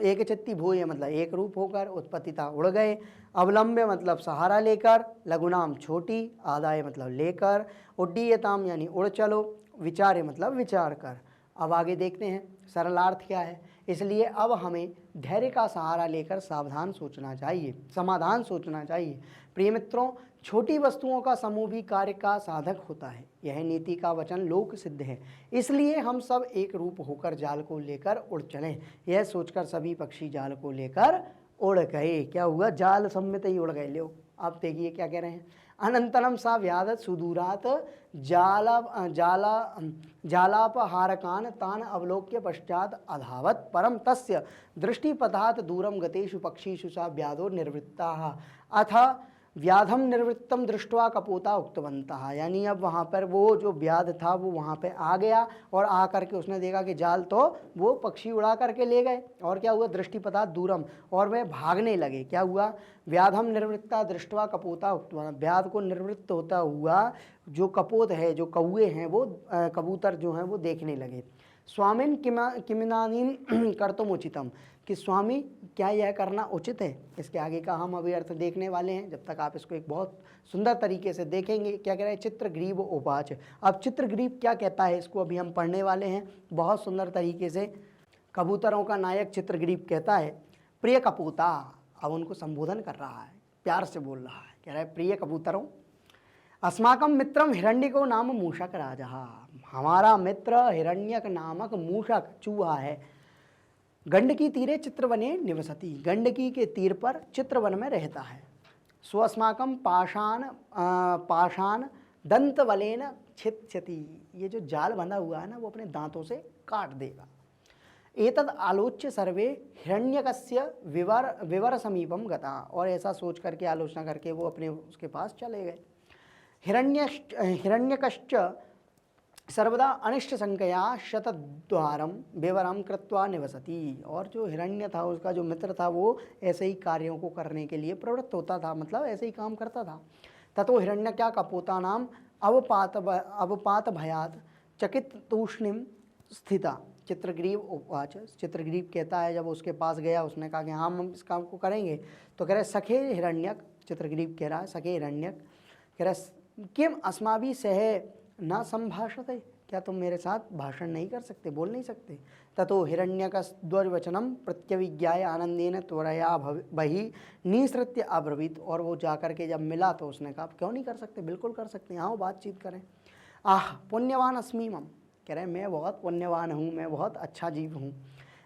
एक चित्ती भूय मतलब एक रूप होकर, उत्पतिता उड़ गए, अवलंब्य मतलब सहारा लेकर, लघुनाम छोटी, आदाय मतलब लेकर, उड्डीयताम यानी उड़ चलो, विचारे मतलब विचार कर। अब आगे देखते हैं सरलार्थ क्या है। इसलिए अब हमें धैर्य का सहारा लेकर सावधान सोचना चाहिए, समाधान सोचना चाहिए। प्रिय मित्रों, छोटी वस्तुओं का समूह भी कार्य का साधक होता है। यह नीति का वचन लोक सिद्ध है। इसलिए हम सब एक रूप होकर जाल को लेकर उड़ चलें। यह सोचकर सभी पक्षी जाल को लेकर उड़ गए। क्या हुआ, जाल सम्मित ही उड़ गए। लो अब देखिए क्या कह रहे हैं। अनंतरम सा व्यादत सुदूरात जालापहारकान तान अवलोक्य पश्चात अधावत परम तस्य दृष्टिपथात दूरम गतेषु पक्षीषु सा व्याधो निर्वृत्ताः अथ व्याधम निर्वृत्तम दृष्ट्वा कपोता उक्तवन्तः। यानी अब वहाँ पर वो जो व्याध था वो वहाँ पे आ गया और आ करके उसने देखा कि जाल तो वो पक्षी उड़ा करके ले गए। और क्या हुआ, दृष्टिपथा दूरम, और वह भागने लगे। क्या हुआ, व्याधम निर्वृत्ता दृष्ट्वा कपोता उक्तवन्तः, व्याध को निवृत्त होता हुआ जो कपोत है, जो कौए हैं, वो कबूतर जो हैं वो देखने लगे। स्वामिन किमिनानीम कर्तुम उचितम, कि स्वामी क्या यह करना उचित है। इसके आगे का हम अभी अर्थ देखने वाले हैं, जब तक आप इसको एक बहुत सुंदर तरीके से देखेंगे। क्या कह रहे हैं, चित्रग्रीव उवाच। अब चित्रग्रीव क्या कहता है इसको अभी हम पढ़ने वाले हैं बहुत सुंदर तरीके से। कबूतरों का नायक चित्रग्रीव कहता है, प्रिय कपूता, अब उनको संबोधन कर रहा है, प्यार से बोल रहा है। कह रहा है, प्रिय कबूतरों, अस्माकं मित्रम हिरण्यको नाम मूषक राजा, हमारा मित्र हिरण्यक नामक मूषक चूहा है। गंडकी तीरे चित्रवने निवसति, गंडकी के तीर पर चित्रवन में रहता है। स्वस्माकं पाषाण दंतवलेन छित्यति, ये जो जाल बंधा हुआ है ना वो अपने दांतों से काट देगा। एतद आलोच्य सर्वे हिरण्यकस्य विवर समीपम गता, और ऐसा सोच करके आलोचना करके वो अपने उसके पास चले गए। हिरण्यकश्च सर्वदा अनिष्ट संख्या शतद्वारम विवरम कृत्वा निवसति, और जो हिरण्य था उसका जो मित्र था वो ऐसे ही कार्यों को करने के लिए प्रवृत्त होता था, मतलब ऐसे ही काम करता था। ततो हिरण्य क्या कपोता नाम अवपात भयात चकित तूष्णिम स्थिता। चित्रग्रीव उवाच, चित्रग्रीव कहता है जब उसके पास गया उसने कहा कि हाँ हम इस काम को करेंगे। तो कह रहे सखे हिरण्यक, चित्रग्रीव कह रहा है सखे हिरण्यक, कह रहे किम अस्माभि सह न संभाषते, क्या तुम मेरे साथ भाषण नहीं कर सकते, बोल नहीं सकते। ततो हिरण्यकस्द्वचनम प्रत्यविज्ञाय आनंदेन त्वरया बहि निसृत्य अब्रवीत, और वो जाकर के जब मिला तो उसने कहा क्यों नहीं कर सकते, बिल्कुल कर सकते हैं, आओ बातचीत करें। आह पुण्यवान अस्मि मम, कह रहे हैं मैं बहुत पुण्यवान हूँ, मैं बहुत अच्छा जीव हूँ।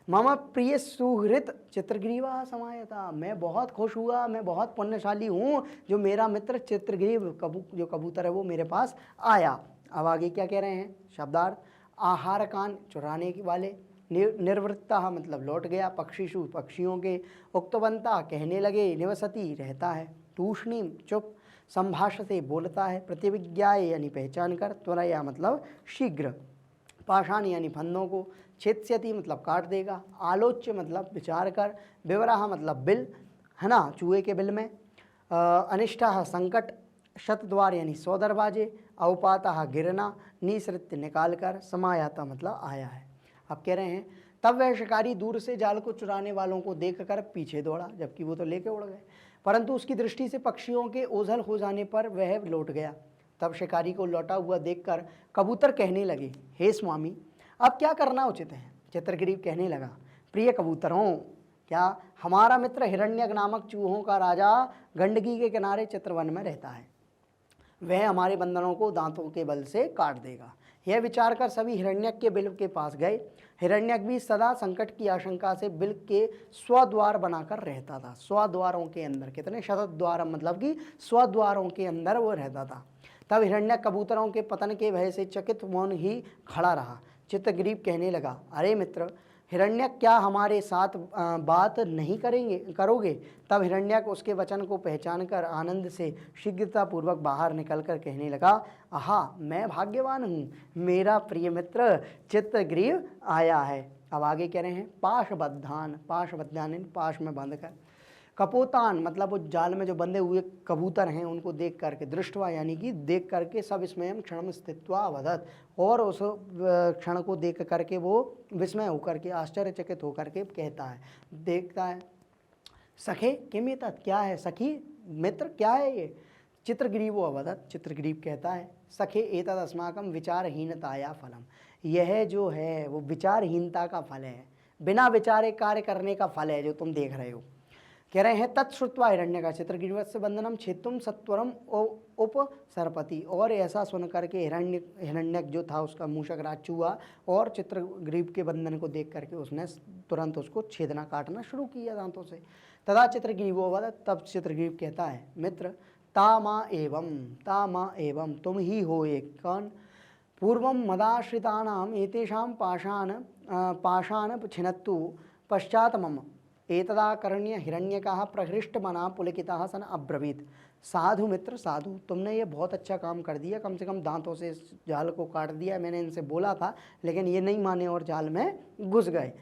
मम प्रिय सुहृत चित्रग्रीवा समायता, मैं बहुत खुश हुआ, मैं बहुत पुण्यशाली हूँ जो मेरा मित्र चित्रग्रीव जो कबूतर है वो मेरे पास आया। अब आगे क्या कह रहे हैं शब्दार्थ, आहार कान चुराने वाले, निर्वृत्ता मतलब लौट गया, पक्षीशु पक्षियों के, उक्तवंता कहने लगे, निवसति रहता है, तूष्णीम चुप, संभाषते बोलता है, प्रतिविज्ञाय यानी पहचान कर, त्वरया मतलब शीघ्र, पाषाण यानी फंदों को, छेत्स्यति मतलब काट देगा, आलोच्य मतलब विचार कर, विवराह मतलब बिल, है ना, चूहे के बिल में, अनिष्टा संकट, शतद्वार यानी 100 दरवाजे, औपाता गिरना, निसृत्य निकाल कर, समायाता मतलब आया है। अब कह रहे हैं तब वह शिकारी दूर से जाल को चुराने वालों को देखकर पीछे दौड़ा, जबकि वो तो लेके उड़ गए, परंतु उसकी दृष्टि से पक्षियों के ओझल हो जाने पर वह लौट गया। तब शिकारी को लौटा हुआ देखकर कबूतर कहने लगे, हे स्वामी अब क्या करना उचित है। चित्रग्रीव कहने लगा, प्रिय कबूतरों, क्या हमारा मित्र हिरण्यक नामक चूहों का राजा गंडकी के किनारे चित्रवन में रहता है, वह हमारे बंदरों को दांतों के बल से काट देगा। यह विचार कर सभी हिरण्यक के बिल के पास गए। हिरण्यक भी सदा संकट की आशंका से बिल के स्वद्वार बनाकर रहता था। स्वद्वारों के अंदर, कितने शतद्वार मतलब कि स्वद्वारों के अंदर वो रहता था। तब हिरण्यक कबूतरों के पतन के भय से चकित मौन ही खड़ा रहा। चित्रग्रीव कहने लगा, अरे मित्र हिरण्यक, क्या हमारे साथ बात नहीं करोगे। तब हिरण्यक उसके वचन को पहचान कर आनंद से शीघ्रतापूर्वक बाहर निकलकर कहने लगा, आहा मैं भाग्यवान हूँ, मेरा प्रिय मित्र चित्रग्रीव आया है। अब आगे कह रहे हैं पाशबद्धान, पाशबद्धान पाश में बांध कर, कपोतान मतलब वो जाल में जो बंधे हुए कबूतर हैं उनको देख करके, दृष्टवा यानी कि देख करके, सब इसमें क्षण स्थित्वा वदत, और उस क्षण को देख करके वो विस्मय होकर के, आश्चर्यचकित होकर के कहता है, देखता है, सखे किम ये तत्, क्या है सखी मित्र क्या है ये। चित्रग्रीवो अवदत, चित्रग्रीव कहता है, सखे एतद अस्माकं विचारहीनताया फलम, यह जो है वो विचारहीनता का फल है, बिना विचारे कार्य करने का फल है जो तुम देख रहे हो। कह रहे हैं तत्श्रुत्वा हिरण्य का चित्रग्रीवस्य बंधनम छेत्तुम सत्वरम उपसरपति, और ऐसा सुन करके हिरण्यक जो था उसका मूषक राज हुआ और चित्रग्रीव के बंधन को देख करके उसने तुरंत उसको छेदना काटना शुरू किया दांतों से। तदा चित्रग्रीवो वदत्, तब चित्रग्रीव कहता है, मित्र ता माँ एवं तुम ही हो एक, कौन, पूर्वम मदाश्रितानाम एतेषां पाषाण छिनत्तु पश्चात मम एतदाकर्ण्य हिरण्यकः प्रहृष्टमना पुलकितः सन अब्रवीत, साधु मित्र साधु, तुमने ये बहुत अच्छा काम कर दिया, कम से कम दांतों से इस जाल को काट दिया, मैंने इनसे बोला था लेकिन ये नहीं माने और जाल में घुस गए।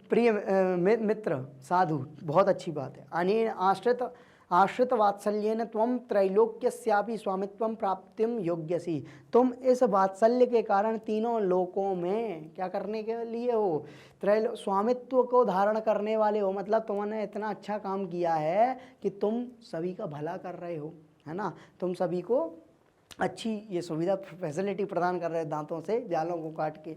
प्रिय मित्र साधु, बहुत अच्छी बात है। अनेन आश्रित वात्सल्येन त्वं त्रैलोक्यस्यापि स्वामित्वं प्राप्तिम योग्यसी, तुम इस वात्सल्य के कारण तीनों लोकों में क्या करने के लिए हो, स्वामित्व को धारण करने वाले हो, मतलब तुमने इतना अच्छा काम किया है कि तुम सभी का भला कर रहे हो, है ना, तुम सभी को अच्छी ये सुविधा फैसिलिटी प्रदान कर रहे हैं दांतों से जालों को काट के।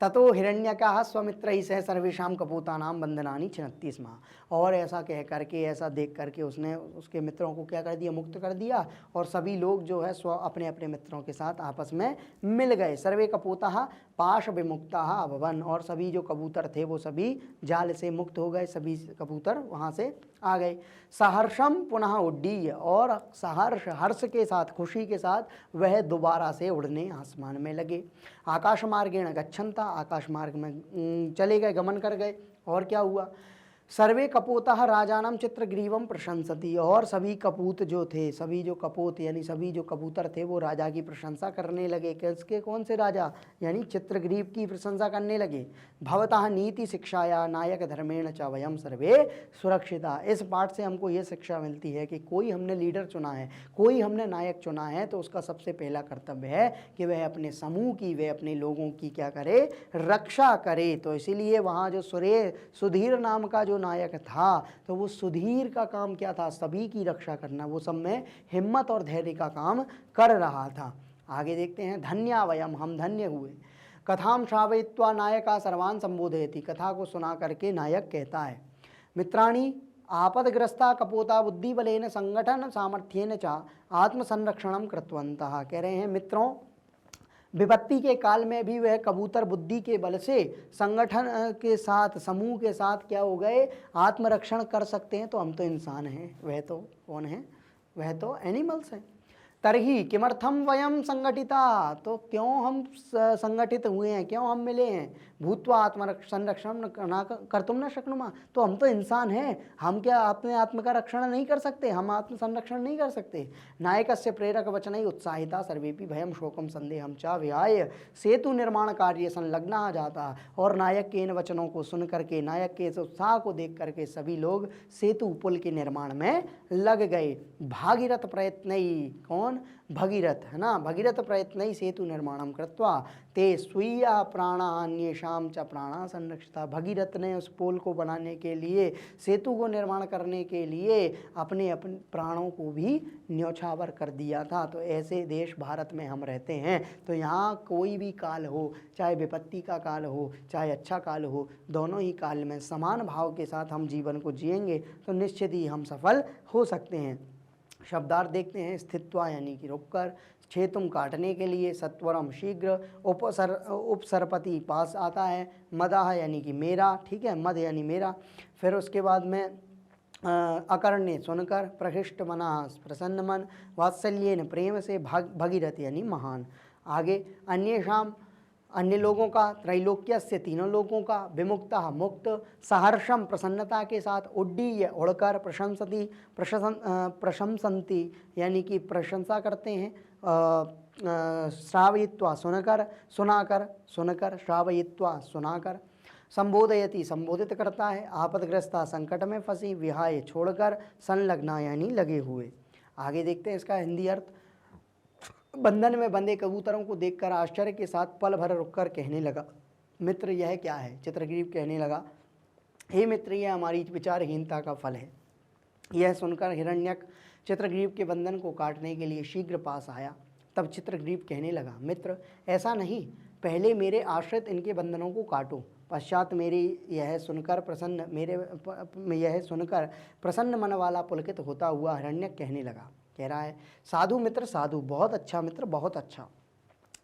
ततो हिरण्यकः स्वमित्रैः सह सर्वेषां कपूतानां बंधनानि छिनत्ति स्म, और ऐसा कह करके, ऐसा देख करके उसने उसके मित्रों को क्या कर दिया, मुक्त कर दिया, और सभी लोग जो है स्व अपने अपने मित्रों के साथ आपस में मिल गए। सर्वे कपूतः पाश विमुक्ताः अभवन्, और सभी जो कबूतर थे वो सभी जाल से मुक्त हो गए, सभी कबूतर वहाँ से आ गए। सहर्षम पुनः उड्डीय, और सहर्ष हर्ष के साथ, खुशी के साथ वह दोबारा से उड़ने आसमान में लगे। आकाश मार्गेण गच्छन्ता, आकाश मार्ग में चले गए, गमन कर गए। और क्या हुआ, सर्वे कपोतः राजानम चित्रग्रीवम प्रशंसति, और सभी कपूत जो थे, सभी जो कपोत यानी सभी जो कबूतर थे वो राजा की प्रशंसा करने लगे। किसके, कौन से राजा, यानी चित्रग्रीव की प्रशंसा करने लगे। भवतः नीति शिक्षाया नायक धर्मेण च वयम सर्वे सुरक्षिता, इस पाठ से हमको ये शिक्षा मिलती है कि कोई हमने लीडर चुना है, कोई हमने नायक चुना है, तो उसका सबसे पहला कर्तव्य है कि वह अपने समूह की, वह अपने लोगों की क्या करे, रक्षा करे। तो इसीलिए वहाँ जो सुधीर नाम का जो नायक था, तो वो सुधीर का काम क्या था, सभी की रक्षा करना, वो सब में हिम्मत और धैर्य का काम कर रहा था। आगे देखते हैं, धन्या वयम, हम धन्य हुए। कथाम श्रावयित्वा नायका सर्वान् संबोधयति, कथा को सुना करके नायक कहता है, मित्राणि आपदग्रस्ता कपोता बुद्धिबलेन संगठन सामर्थ्येन च आत्मसंरक्षणम कृतवन्तः, कह रहे हैं मित्रों विपत्ति के काल में भी वह कबूतर बुद्धि के बल से संगठन के साथ, समूह के साथ क्या हो गए, आत्मरक्षण कर सकते हैं। तो हम तो इंसान हैं, वह तो कौन है, वह तो एनिमल्स हैं। तरही किमर्थम वयम संगठिता, तो क्यों हम संगठित हुए हैं, क्यों हम मिले हैं। भूत्वा आत्मसंरक्षण कर्तुम न शक्नुमः। तो हम तो इंसान हैं, हम क्या अपने आत्म का रक्षण नहीं कर सकते, हम आत्म संरक्षण नहीं कर सकते। नायकस्य प्रेरक वचनै उत्साहिता सर्वेपि भयं शोकम संदेहम च विहाय सेतु निर्माण कार्य संलग्ना जाता। और नायक के इन वचनों को सुन करके, नायक के इस उत्साह को देख करके सभी लोग सेतु पुल के निर्माण में लग गए। भागीरथ प्रयत्न, कौन? भगीरथ, है ना। भगीरथ प्रयत्न सेतु निर्माणम कृत्वा ते स्वीया प्राणान्येषाम च प्राणा संरक्षिता। भगीरथ ने उस पुल को बनाने के लिए, सेतु को निर्माण करने के लिए अपने प्राणों को भी न्यौछावर कर दिया था। तो ऐसे देश भारत में हम रहते हैं। तो यहाँ कोई भी काल हो, चाहे विपत्ति का काल हो, चाहे अच्छा काल हो, दोनों ही काल में समान भाव के साथ हम जीवन को जिएंगे तो निश्चित ही हम सफल हो सकते हैं। शब्दार्थ देखते हैं। स्थित्वा यानी कि रुककर, छेतुम काटने के लिए, सत्वरम शीघ्र, उपसरपति पास आता है, मदाह यानी कि मेरा, ठीक है, मद यानी मेरा। फिर उसके बाद में अकर्ण्य सुनकर, प्रहृष्ट मना प्रसन्न मन, वात्सल्येन प्रेम से, भगीरथ यानी महान। आगे अन्येषाम अन्य लोगों का, त्रैलोक्यस्य तीनों लोगों का, विमुक्ता मुक्त, सहर्षम प्रसन्नता के साथ, उड्डीय उड़कर, प्रशंसन्ति यानी कि प्रशंसा करते हैं, श्रावयित्वा सुनकर, सुनकर, श्रावयित्वा सुनाकर, संबोधयति संबोधित करता है, आपदग्रस्ता संकट में फंसी, विहाय छोड़कर, संलग्ना यानी लगे हुए। आगे देखते हैं इसका हिंदी अर्थ। बंधन में बंधे कबूतरों को देखकर आश्चर्य के साथ पल भर रुककर कहने लगा, मित्र यह क्या है? चित्रग्रीव कहने लगा, हे मित्र, यह हमारी विचारहीनता का फल है। यह सुनकर हिरण्यक चित्रग्रीव के बंधन को काटने के लिए शीघ्र पास आया। तब चित्रग्रीव कहने लगा, मित्र ऐसा नहीं, पहले मेरे आश्रित इनके बंधनों को काटो, पश्चात यह सुनकर प्रसन्न मन वाला पुलकित होता हुआ हिरण्यक कहने लगा, कह रहा है, साधु मित्र साधु, बहुत अच्छा मित्र, बहुत अच्छा।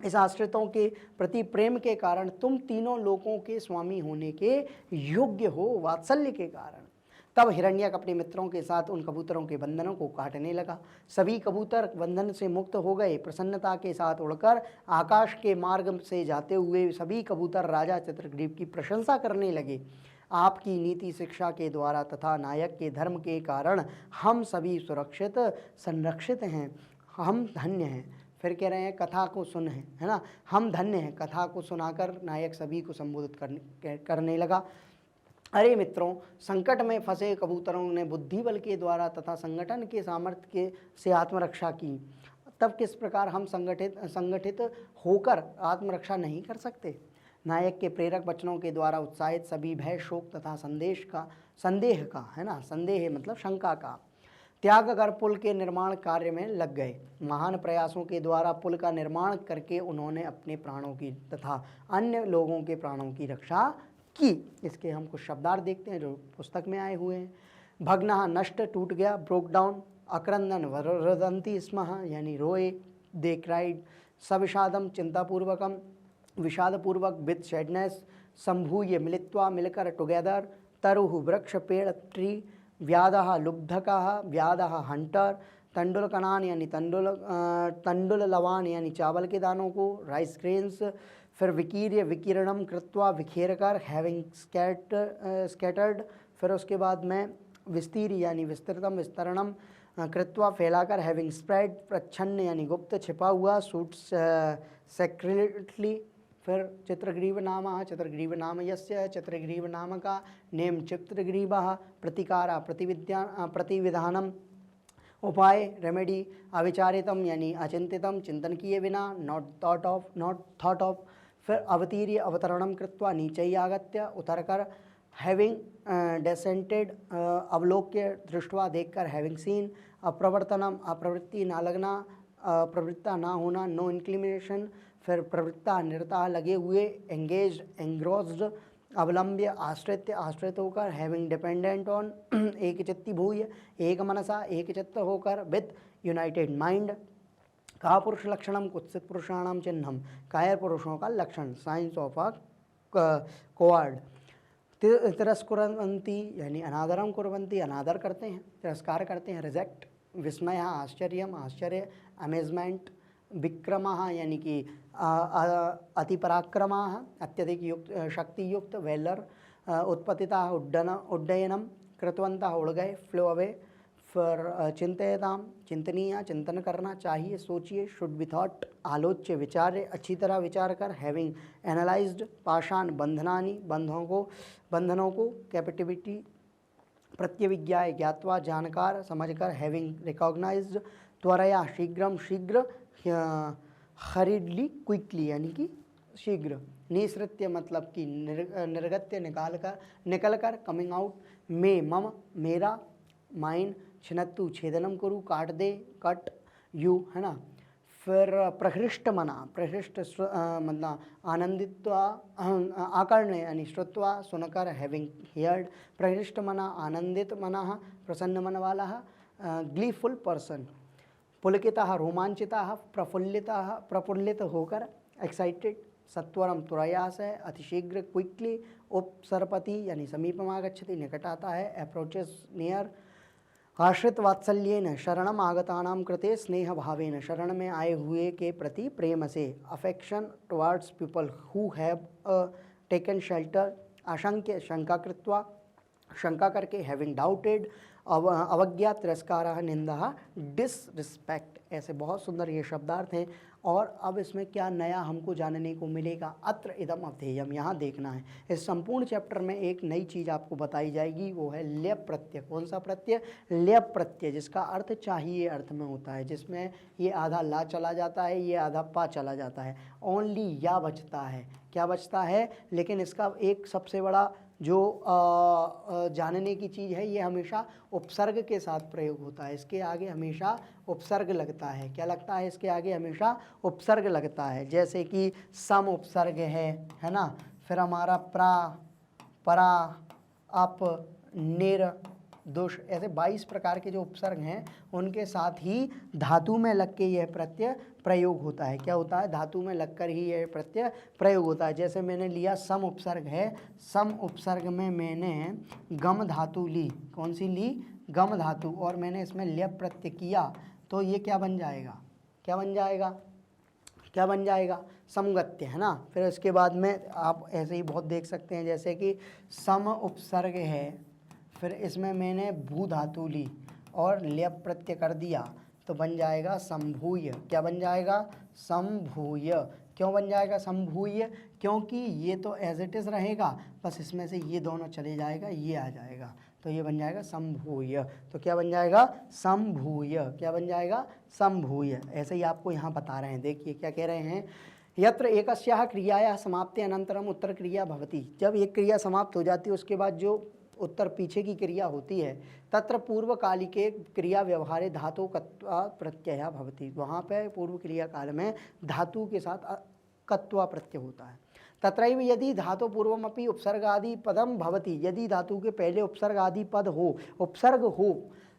इस आश्रितों के प्रति प्रेम के कारण तुम तीनों लोकों के स्वामी होने के योग्य हो, वात्सल्य के कारण। तब हिरण्यक अपने मित्रों के साथ उन कबूतरों के बंधनों को काटने लगा। सभी कबूतर बंधन से मुक्त हो गए। प्रसन्नता के साथ उड़कर आकाश के मार्ग से जाते हुए सभी कबूतर राजा चित्रग्रीव की प्रशंसा करने लगे। आपकी नीति शिक्षा के द्वारा तथा नायक के धर्म के कारण हम सभी सुरक्षित संरक्षित हैं, हम धन्य हैं। फिर कह रहे हैं कथा को सुन है ना, हम धन्य हैं। कथा को सुनाकर नायक सभी को संबोधित करने लगा। अरे मित्रों, संकट में फंसे कबूतरों ने बुद्धि बल के द्वारा तथा संगठन के सामर्थ्य से आत्मरक्षा की। तब किस प्रकार हम संगठित होकर आत्मरक्षा नहीं कर सकते? नायक के प्रेरक वचनों के द्वारा उत्साहित सभी भय, शोक तथा संदेह का, है ना, संदेह मतलब शंका का त्याग कर पुल के निर्माण कार्य में लग गए। महान प्रयासों के द्वारा पुल का निर्माण करके उन्होंने अपने प्राणों की तथा अन्य लोगों के प्राणों की रक्षा की। इसके हम कुछ शब्दार्थ देखते हैं जो पुस्तक में आए हुए हैं। भग्नः नष्ट, टूट गया, ब्रोक डाउन। अक्रंदन रुदन्ति स्मः यानी रोए, दे क्राइड। सविषादम चिंतापूर्वकम, विषादपूर्वक, विद सैडनेस। संभूय मिलित्वा, मिलकर, टुगेदर। तरुः वृक्ष, पेड़, ट्री। व्याधः लुब्धकः, व्याधः हंटर। तंडुलकणान यानी तंडुल लवान यानी चावल के दानों को, राइस ग्रेन्स। फिर विकीर्य, विकीर्णम कृत्वा, विखेर कर, हैविंग स्कैटर्ड। फिर उसके बाद में विस्तीर्य यानी विस्तृतम, विस्तरणम कृत्वा, फैलाकर, हैविंग स्प्रेड। प्रच्छन्न यानी गुप्त, छिपा हुआ, सूट सेक्रेटली। फिर चित्रग्रीव नाम, चित्रग्रीव नाम यस्य, चित्रग्रीव नाम का नेम चित्रग्रीवः। प्रतिकारा, प्रतिविधानम, उपाय, रेमेडी। अविचारितम यानी अचिंतितम, चिंतन किए बिना, नॉट थॉट ऑफ। फिर अवतीर्य, अवतरणम कृत्वा, नीचे ही आगत्य, उतरकर। हैविंग डेसेंटेड, अवलोक्य, दृष्टवा, देखकर, हैविंग सीन। अप्रवर्तनम, अप्रवृत्ति, ना लगना, प्रवृत्ता, ना होना, नो इंक्लिनेशन। फिर प्रवृत्ता, निरता, लगे हुए, एंगेज्ड, एंग्रोस्ड। अवलंब्य, आश्रित, आश्रित होकर। हैविंग डिपेंडेंट ऑन, एक चित्ती भूय, एक मनसा, एक चित्त होकर। With United mind. का पुरुष लक्षणम, कुत्सित पुरुषाणाम चिन्हम, कायर पुरुषों का लक्षण, साइंस ऑफ अ कोवर्ड। तिरस्कुर्वन्ति यानी अनादरम कुर्वन्ति, अनादर करते हैं, तिरस्कार करते हैं, रिजेक्ट। विस्मय, आश्चर्यम, आश्चर्य, अमेजमेंट। विक्रमः यानी कि अति पराक्रमः, अत्यधिक युक्त शक्ति युक्त, वेलर, उत्पतिताः उड्डयनं कृतवन्तः, उड़ गए, फ्लो अवे, फिर चिंतयताम, चिंतनीय, चिंतन करना चाहिए, सोचिए, शुड बी थॉट, आलोच्य, विचार्य, अच्छी तरह विचार कर, हैविंग एनालाइज्ड, पाषाण, बंधनानि, बंधनों को, कैपेटिविटी, प्रत्यविज्ञाय, ज्ञात्वा, जानकार, समझकर, हैविंग रिकॉग्नाइज्ड, त्वरया, शीघ्रम, शीघ्र, हरिडली, क्विकली यानी कि शीघ्र, निसृत्य मतलब कि निर्गत्य, निकल कर, कमिंग आउट, मे, मम, मेरा, माइन, छिनत्तु, छेदनम करूँ, काट दे, कट, यू, है ना। फिर प्रहृष्ट मना, प्रहृष्ट मतलब आनंदित, आकर्ण यानी श्रुत्वा, सुनकर, हैविंग हियर्ड, प्रहृष्ट मना, आनंदित मनः, प्रसन्न मन वाला, ग्लीफुल पर्सन, पुलकितः, रोमांचितः, प्रफुल्लित होकर, एक्साइटेड, सत्वरम, तुरया से, अतिशीघ्र, क्विकली, उपसरपति यानी समीपमागच्छति, निकट आता है, अप्रोचेस, नियर, आश्रित वात्सल्येन, शरणम आगतानां कृते स्नेह भावेन, शरण में आए हुए के प्रति प्रेम से, affection towards people who have taken shelter, आशंक्य, शंका कृत्वा, शंका करके, हैविंग डाउटेड, अवज्ञा, तिरस्कारः, निंदा, डिसरिस्पेक्ट। ऐसे बहुत सुंदर ये शब्दार्थ हैं। और अब इसमें क्या नया हमको जानने को मिलेगा, अत्र इदम अवधेयम, यहाँ देखना है। इस संपूर्ण चैप्टर में एक नई चीज़ आपको बताई जाएगी, वो है ल्यप प्रत्यय। कौन सा प्रत्यय? ल्यप प्रत्यय, जिसका अर्थ चाहिए अर्थ में होता है, जिसमें ये आधा ला चला जाता है, ये आधा पा चला जाता है, ओनली या बचता है। क्या बचता है? लेकिन इसका एक सबसे बड़ा जो जानने की चीज़ है, ये हमेशा उपसर्ग के साथ प्रयोग होता है। इसके आगे हमेशा उपसर्ग लगता है। क्या लगता है? इसके आगे हमेशा उपसर्ग लगता है। जैसे कि सम उपसर्ग है ना। फिर हमारा प्रा, परा, अप, निर, दुष, ऐसे 22 प्रकार के जो उपसर्ग हैं उनके साथ ही धातु में लग के यह प्रत्यय प्रयोग होता है। क्या होता है? धातु में लगकर ही यह प्रत्यय प्रयोग होता है। जैसे मैंने लिया सम उपसर्ग है, सम उपसर्ग में मैंने गम धातु ली। कौन सी ली? गम धातु। और मैंने इसमें ल्यप प्रत्यय किया तो ये क्या बन जाएगा? क्या बन जाएगा? क्या बन जाएगा? समगत्य, है ना। फिर उसके बाद में आप ऐसे ही बहुत देख सकते हैं, जैसे कि सम उपसर्ग है, फिर इसमें मैंने भू धातु ली और ल्यप प्रत्यय कर दिया तो बन जाएगा संभूय। क्या बन जाएगा? संभूय। क्यों बन जाएगा संभूय? क्योंकि ये तो एज इट इज़ रहेगा, बस इसमें से ये दोनों चले जाएगा, ये आ जाएगा, तो ये बन जाएगा संभूय। तो क्या बन जाएगा? संभूय। क्या बन जाएगा? संभूय। ऐसे ही आपको यहाँ बता रहे हैं। देखिए क्या कह रहे हैं, यत्र एकस्याः क्रियायाः समाप्ति अनंतरम उत्तर क्रिया भवति। जब एक क्रिया समाप्त हो जाती है उसके बाद जो उत्तर पीछे की क्रिया होती है, तत्र पूर्वकालिके क्रिया व्यवहारे धातु कत्वा प्रत्यय भवति। वहाँ पे पूर्व क्रिया काल में धातु के साथ कत्वा प्रत्यय होता है। तत्रैव यदि धातु पूर्वमपि उपसर्गादि पदम भवति, यदि धातु के पहले उपसर्ग आदि पद हो, उपसर्ग हो,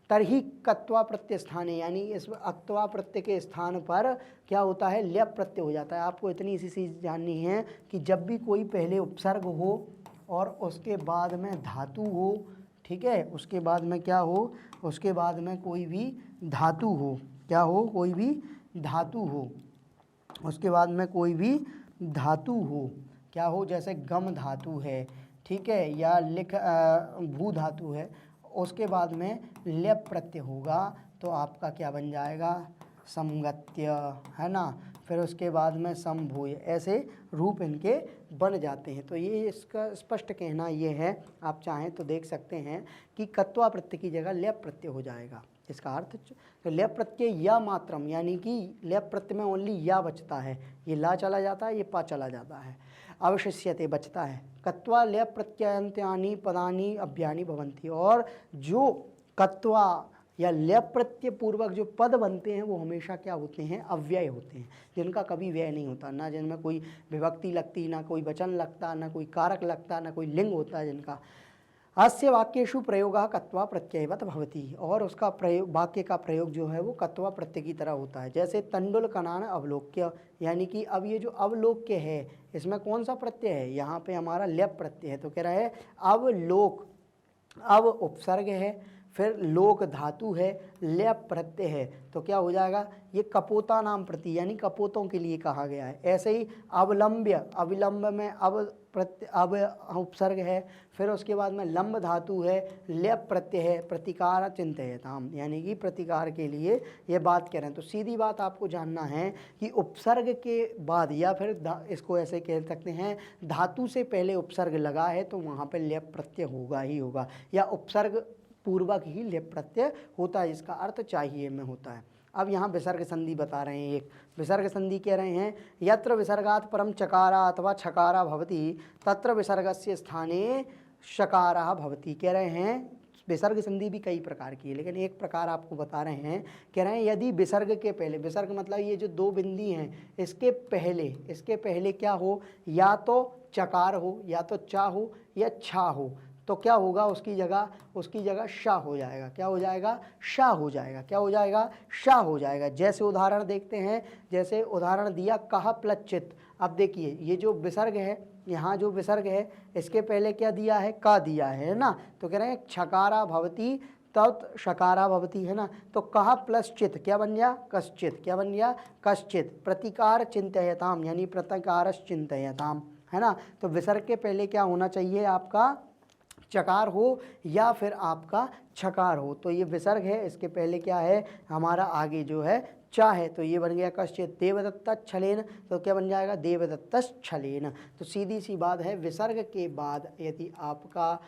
तर्हि कत्वा प्रत्यय स्थाने, यानी इस अक्त्वा प्रत्यय के स्थान पर क्या होता है? ल्यप प्रत्यय हो जाता है। आपको इतनी सी चीज़ जाननी है कि जब भी कोई पहले उपसर्ग हो और उसके बाद में धातु हो, ठीक है, उसके बाद में क्या हो? उसके बाद में कोई भी धातु हो। क्या हो? कोई भी धातु हो। उसके बाद में कोई भी धातु हो। क्या हो? जैसे गम धातु है, ठीक है, या लिख भू धातु है, उसके बाद में ल्यप प्रत्यय होगा तो आपका क्या बन जाएगा? समगत्य, है ना। फिर उसके बाद में संभूय, ऐसे रूप इनके बन जाते हैं। तो ये इसका स्पष्ट कहना ये है, आप चाहें तो देख सकते हैं कि कत्वा प्रत्यय की जगह ल्यप प्रत्यय हो जाएगा। इसका अर्थ तो ल्यप प्रत्यय या मात्रम, यानी कि ल्यप प्रत्यय में ओनली या बचता है, ये ला चला जाता है, ये पा चला जाता है, अवशिष्यते बचता है। कत्वा ल्यप प्रत्ययान्त्यानि पदानि अव्यानि भवन्ति। और जो कत्वा या ल्यप प्रत्यय पूर्वक जो पद बनते हैं वो हमेशा क्या होते हैं? अव्यय होते हैं, जिनका कभी व्यय नहीं होता, ना जिनमें कोई विभक्ति लगती, ना कोई वचन लगता, ना कोई कारक लगता, ना कोई लिंग होता है जिनका। अस्य वाक्येषु प्रयोगः कत्वा प्रत्ययवत् भवति। और उसका प्रयोग, वाक्य का प्रयोग जो है वो कत्वा प्रत्यय की तरह होता है। जैसे तंडुल कनान अवलोक्य, यानी कि अब ये जो अवलोक्य है इसमें कौन सा प्रत्यय है? यहाँ पे हमारा ल्यप प्रत्यय है। तो कह रहा है अवलोक, अब उपसर्ग है, फिर लोक धातु है, ल्यप प्रत्यय है, तो क्या हो जाएगा, ये कपोता नाम प्रति यानी कपोतों के लिए कहा गया है। ऐसे ही अवलंब्य, अविलंब में अब उपसर्ग है, फिर उसके बाद में लंब धातु है, ल्यप प्रत्यय है, प्रतिकार चिंतयताम यानी कि प्रतिकार के लिए ये बात कह रहे हैं। तो सीधी बात आपको जानना है कि उपसर्ग के बाद या फिर इसको ऐसे कह सकते हैं, धातु से पहले उपसर्ग लगा है तो वहाँ पर ल्यप प्रत्यय होगा ही होगा, या उपसर्ग पूर्वक ही ल्यप प्रत्यय होता है, इसका अर्थ चाहिए में होता है। अब यहाँ विसर्ग संधि बता रहे हैं, एक विसर्ग संधि कह रहे हैं, यत्र विसर्गात् परम चकारा अथवा छकारा भवति तत्र विसर्गस्य स्थाने शकारा भवति। कह रहे हैं विसर्ग संधि भी कई प्रकार की है, लेकिन एक प्रकार आपको बता रहे हैं, कह रहे हैं यदि विसर्ग के पहले, विसर्ग मतलब ये जो दो बिंदी हैं इसके पहले क्या हो, या तो चकार हो, या तो चा हो, या छा हो, तो क्या होगा, उसकी जगह शा हो जाएगा। क्या हो जाएगा, शा हो जाएगा। क्या हो जाएगा, शा हो जाएगा। जैसे उदाहरण देखते हैं, जैसे उदाहरण दिया कहा प्लचित। अब देखिए ये जो विसर्ग है, यहाँ जो विसर्ग है इसके पहले क्या दिया है, का दिया है ना, तो कह रहे हैं छकारा भवती तत् शकारा भवती, है ना, तो कहा प्लस चित क्या बन गया, कश्चित। क्या बन गया, कश्चित। प्रतिकार चिंतयताम यानी प्रतिकारश चिंतयताम, है ना। तो विसर्ग के पहले क्या होना चाहिए, आपका चकार हो या फिर आपका छकार हो। तो ये विसर्ग है, इसके पहले क्या है हमारा, आगे जो है चा है, तो ये बन गया कश्चित। देवदत्त छलेन, तो क्या बन जाएगा, देवदत्त छलेन। तो सीधी सी बात है, विसर्ग के बाद यदि आपका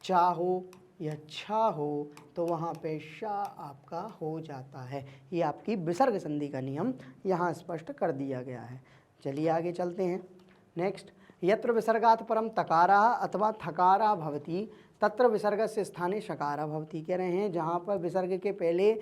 चा हो या छा हो तो वहाँ पे शा आपका हो जाता है। ये आपकी विसर्ग संधि का नियम यहाँ स्पष्ट कर दिया गया है। चलिए आगे चलते हैं। नेक्स्ट, यत्र विसर्गात् परम तकारा अथवा थकारा भवति तत्र विसर्गस्य स्थाने शकारा भवति। कह रहे हैं जहाँ पर विसर्ग के पहले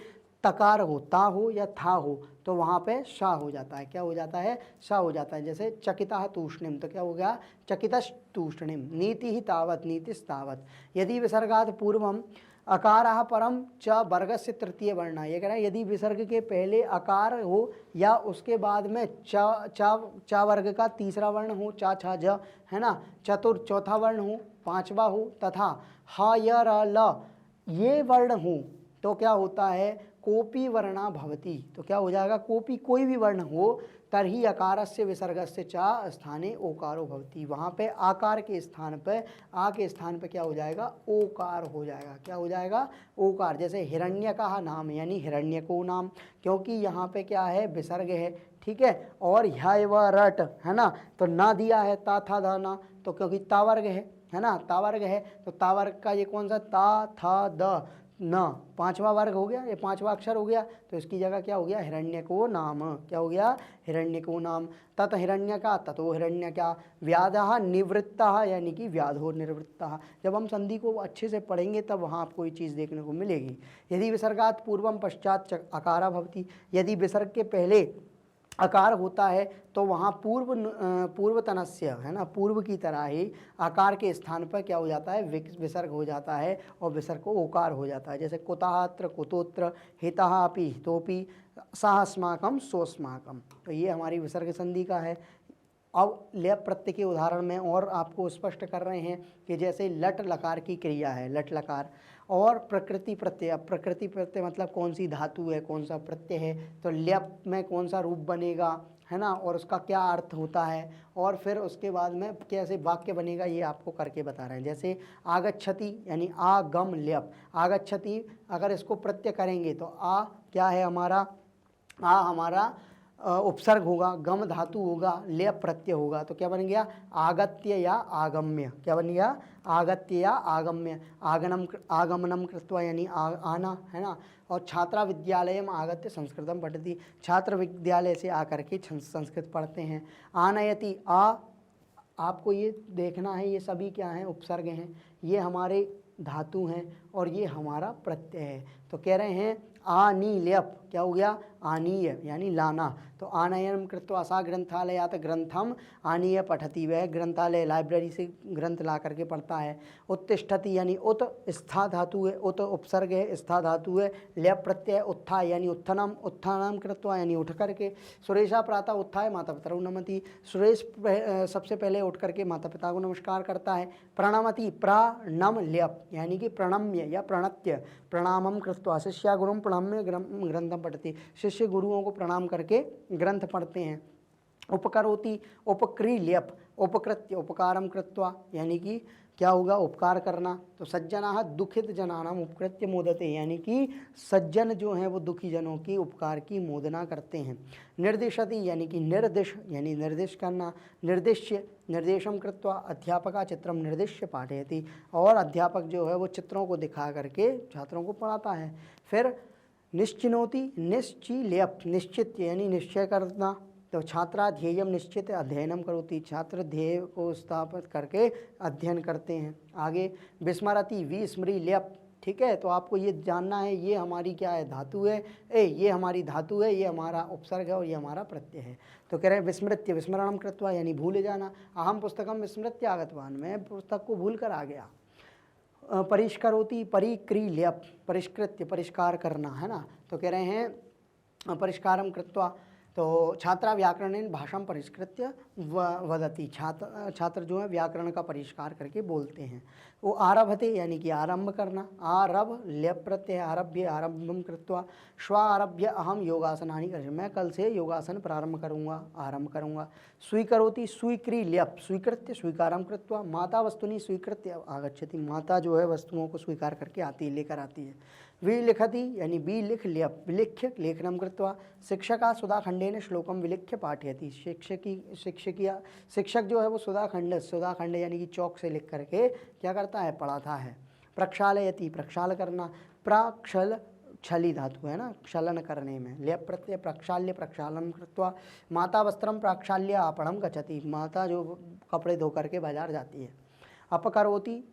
तकार हो, ता हो या था हो, तो वहाँ पे शा हो जाता है। क्या हो जाता है, शा हो जाता है। जैसे चकिता तूष्णिम, तो क्या हो गया, चकितश तूष्णिम। नीति ही तावत, नीतिस तावत। यदि विसर्गात् पूर्वम अकारः परम च वर्गस्य तृतीय वर्ण, ये कह रहा है यदि विसर्ग के पहले अकार हो या उसके बाद में चा वर्ग का तीसरा वर्ण हो, चा छा ज, है ना, चौथा वर्ण हो, पांचवा हो, तथा ह य र ल ये वर्ण हो, तो क्या होता है, कोपी वर्णा भवति। तो क्या हो जाएगा, कोपी कोई भी वर्ण हो, तरही अकारस्य विसर्गस्य चा स्थाने ओकारो भवति। वहाँ पे आकार के स्थान पे, आ के स्थान पे क्या हो जाएगा, ओकार हो जाएगा। क्या हो जाएगा, ओकार। जैसे हिरण्य का नाम यानी हिरण्य को नाम, क्योंकि यहाँ पे क्या है, विसर्ग है, ठीक है। और ह्य व रट, है ना, तो ना दिया है ता था धा ना, तो क्योंकि तावर्ग है ना, तावर्ग है, तो तावर्ग का ये कौन सा, ता था द न, पांचवा वर्ग हो गया, ये पांचवा अक्षर हो गया, तो इसकी जगह क्या हो गया, हिरण्य को नाम। क्या हो गया, हिरण्य को नाम। तत हिरण्य का, ततो हिरण्य का। व्याधः निवृत्तः यानी कि व्याधो निवृत्तः। जब हम संधि को अच्छे से पढ़ेंगे तब वहाँ आपको ये चीज़ देखने को मिलेगी। यदि विसर्गात् पूर्वम पश्चात अकारा भवति, यदि विसर्ग के पहले आकार होता है तो वहाँ पूर्वतनस्य, है ना, पूर्व की तरह ही आकार के स्थान पर क्या हो जाता है, विसर्ग हो जाता है और विसर्ग को ओकार हो जाता है। जैसे कुतात्र कुतोत्र, हितः अपि हितोपि, सास्माकम सोस्माकम। तो ये हमारी विसर्ग संधि का है। अब ल्यप प्रत्यय के उदाहरण में और आपको स्पष्ट कर रहे हैं कि जैसे लट लकार की क्रिया है, लट लकार, और प्रकृति प्रत्यय। अब प्रकृति प्रत्यय मतलब कौन सी धातु है, कौन सा प्रत्यय है, तो ल्यप में कौन सा रूप बनेगा, है ना, और उसका क्या अर्थ होता है, और फिर उसके बाद में कैसे वाक्य बनेगा, ये आपको करके बता रहे हैं। जैसे आगच्छति यानी आगम ल्यप, आगच्छति अगर इसको प्रत्यय करेंगे तो आ क्या है हमारा, आ हमारा उपसर्ग होगा, गम धातु होगा, ल्यप प्रत्यय होगा, तो क्या बन गया, आगत्य या आगम्य। क्या बन गया, आगत्य या आगम्य। आगमनम कृत्वा यानी आना, है ना। और छात्रा विद्यालयम आगत्य संस्कृतम पठति, छात्र विद्यालय से आकर के संस्कृत पढ़ते हैं। आनयति, आपको ये देखना है, ये सभी क्या हैं, उपसर्ग हैं, ये हमारे धातु हैं और ये हमारा प्रत्यय है। तो कह रहे हैं आनी ल्यप, क्या हो गया, आनीय यानी लाना। तो आनयनम कृत्वा सा ग्रंथालयात ग्रंथम आनीय पठति, वह ग्रंथालय लाइब्रेरी से ग्रंथ ला करके पढ़ता है। उत्तिष्ठति यानी उत स्था धातु है, उत उपसर्ग है, स्था धातु है, ल्यप प्रत्यय उत्थाय यानी उत्थानम कृत्वा यानी उठ करके। सुरेशा प्रातः उत्थाय माता पिता नमति, सुरेश सबसे पहले उठ करके माता पिता को नमस्कार करता है। प्रणमति प्रणम ल्यप यानी कि प्रणम्य या प्रणत्य, प्रणामम कृत्वा शिष्या गुरुम प्रणम्य ग्रंथम पढ़ती, शिष्य गुरुओं को प्रणाम करके ग्रंथ पढ़ते हैं। उपकरोति उपक्री ल्यप उपकृत्य उपकारम कृत्वा यानी कि क्या होगा, उपकार करना। तो सज्जना दुखित जनानाम उपकृत्य मोदते यानी कि सज्जन जो हैं वो दुखी जनों की उपकार की मोदना करते हैं। निर्देशति यानी कि निर्देश यानी निर्देश करना। निर्देश्य निर्देशम कृत्वा अध्यापका चित्रम निर्देश्य पाठयति, और अध्यापक जो है वो चित्रों को दिखा करके छात्रों को पढ़ाता है। फिर निश्चिनोति निश्चिल्यप निश्चित यानी निश्चय करना। तो छात्रा ध्येयम निश्चित अध्ययनम करोति, छात्र ध्येय को स्थापित करके अध्ययन करते हैं। आगे विस्मरति विस्मृति ल्यप, ठीक है। तो आपको ये जानना है ये हमारी क्या है, धातु है, ये हमारी धातु है, ये हमारा उपसर्ग है और ये हमारा प्रत्यय है। तो कह रहे हैं विस्मृत्य विस्मरणम कृत्वा यानी भूल जाना। अहम पुस्तकम विस्मृत्य आगतवान, मैं पुस्तक को भूल कर आ गया। परिष्करोति परिक्री ल्यप परिष्कृत्य परिष्कार करना, है ना। तो कह रहे हैं परिष्कारम कृत्वा, तो छात्रा व्याकरणेन भाषाम परिष्कृत्य वदति, छात्र जो है व्याकरण का परिष्कार करके बोलते हैं। वो आरभते यानी कि आरंभ करना। आरभ ल्यप प्रत्यय आरभ्य आरंभम कृत्वा, श्व आरभ्य अहम योगासनानि करिष्यामि, मैं कल से योगासन प्रारंभ करूँगा, आरंभ करूँगा। स्वीकरोति स्वीक्री ल्यप स्वीकृत्य स्वीकारम कृत्वा, माता वस्तुनि स्वीकृत्य आगच्छति, माता जो है वस्तुओं को स्वीकार करके आती है, लेकर आती है। विलिखति यानी विलिख ल्यप विलिख्य लेखनम कृत्वा, शिक्षका सुधाखंडेन श्लोकम विलिख्य पाठयति, शिक्षक जो है वो सुधाखंड यानी कि चौक से लिख करके क्या करता है, पढ़ाता है। प्रक्षालयति प्रक्षाल करना। प्राक्षल छली धातु है ना, क्षलन करने में। ल्यप प्रत्यय प्रक्षाल्य प्रक्षालन कृत्वा, माता वस्त्रम प्राक्षाल्य आपणम गच्छति, माता जो कपड़े धो करके बाजार जाती है। अपकरोति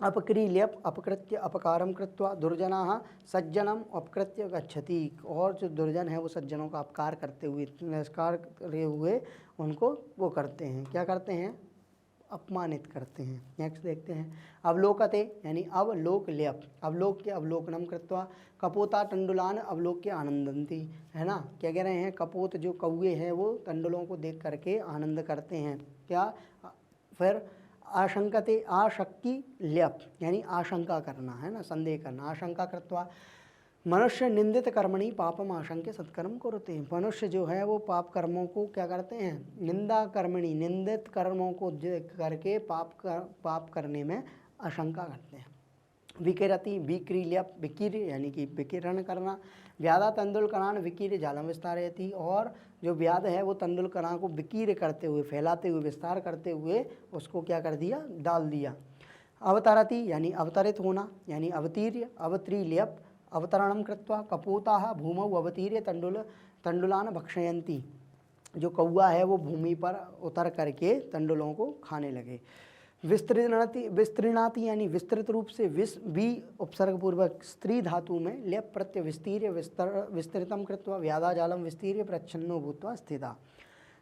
अपक्री ल्यप अपकृत्य अपकारम कृत्वा, दुर्जना सज्जनम अपकृत्य गच्छति, और जो दुर्जन है वो सज्जनों का अपकार करते हुए तिरस्कार करे हुए उनको वो करते हैं, क्या करते हैं, अपमानित करते हैं। नेक्स्ट देखते हैं अवलोकते यानी अवलोक ल्यप अवलोक के अवलोकनम कृत्वा, कपोता टंडुलान अवलोक्य आनंदंती, है ना। क्या कह रहे हैं, कपोत जो कौए हैं वो टंडुलों को देख करके आनंद करते हैं। क्या, फिर आशंकते आशक्ति ल्यप यानी आशंका करना, है ना, संदेह करना। आशंका कृत्वा, मनुष्य निंदित कर्मणि पापम आशंक्य सत्कर्म करते हैं, मनुष्य जो है वो पाप कर्मों को क्या करते हैं, निंदा कर्मणि निंदित कर्मों को करके पाप करने में आशंका करते हैं। विकिरति विक्री ल्यप विकिर यानी कि विकिरण करना। व्याधा तंदुल कणान विकीर जालम विस्तारयति, और जो व्याध है वो तंदुल कणा को विकीर करते हुए फैलाते हुए विस्तार करते हुए उसको क्या कर दिया, डाल दिया। अवतरति यानी अवतरित होना यानी अवतीर्य अवत्री ल्यप अवतरणम कृत्वा, कपूता भूमौ अवतीर्य तंडुलान भक्षयंती, जो कौआ है वो भूमि पर उतर करके तंडुलों को खाने लगे। विस्तृणाति यानी विस्तृत रूप से, वि उपसर्ग पूर्वक स्त्री धातु में ल्यप प्रत्यय विस्तीर्य विस्तृतम कृत्वा, व्याधा जालम विस्तीर्य प्रच्छन्नो भूत्वा स्थिता।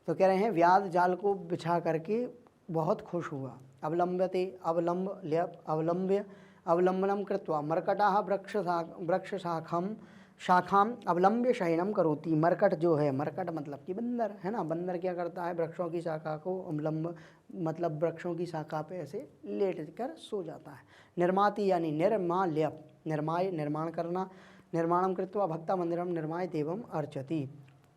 तो कह रहे हैं व्याध जाल को बिछा करके बहुत खुश हुआ। अवलंबते अवलंब ल्यप अवलंब्य अवलंबनम कृत्वा, मर्कटाः वृक्ष शाखाम अवलंब्य शयनम करोति, मरकट जो है, मरकट मतलब कि बंदर, है ना, बंदर क्या करता है, वृक्षों की शाखा को अवलंब मतलब वृक्षों की शाखा पे ऐसे लेट कर सो जाता है। निर्माति यानी निर्माल्यप निर्माय निर्माण करना। निर्माणम कृत्वा भक्ता मंदिरम निर्माय देवम अर्चति।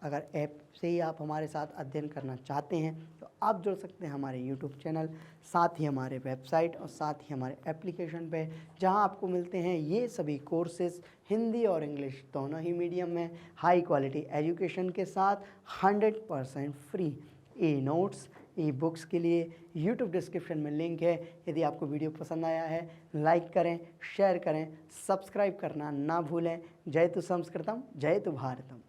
अगर ऐप से ही आप हमारे साथ अध्ययन करना चाहते हैं तो आप जुड़ सकते हैं हमारे यूट्यूब चैनल, साथ ही हमारे वेबसाइट और साथ ही हमारे एप्लीकेशन पे, जहां आपको मिलते हैं ये सभी कोर्सेज हिंदी और इंग्लिश दोनों ही मीडियम में हाई क्वालिटी एजुकेशन के साथ 100% free. E notes e books के लिए यूट्यूब डिस्क्रिप्शन में लिंक है। यदि आपको वीडियो पसंद आया है लाइक करें, शेयर करें, सब्सक्राइब करना ना भूलें। जय तु संस्कृतम, जय तु भारतम।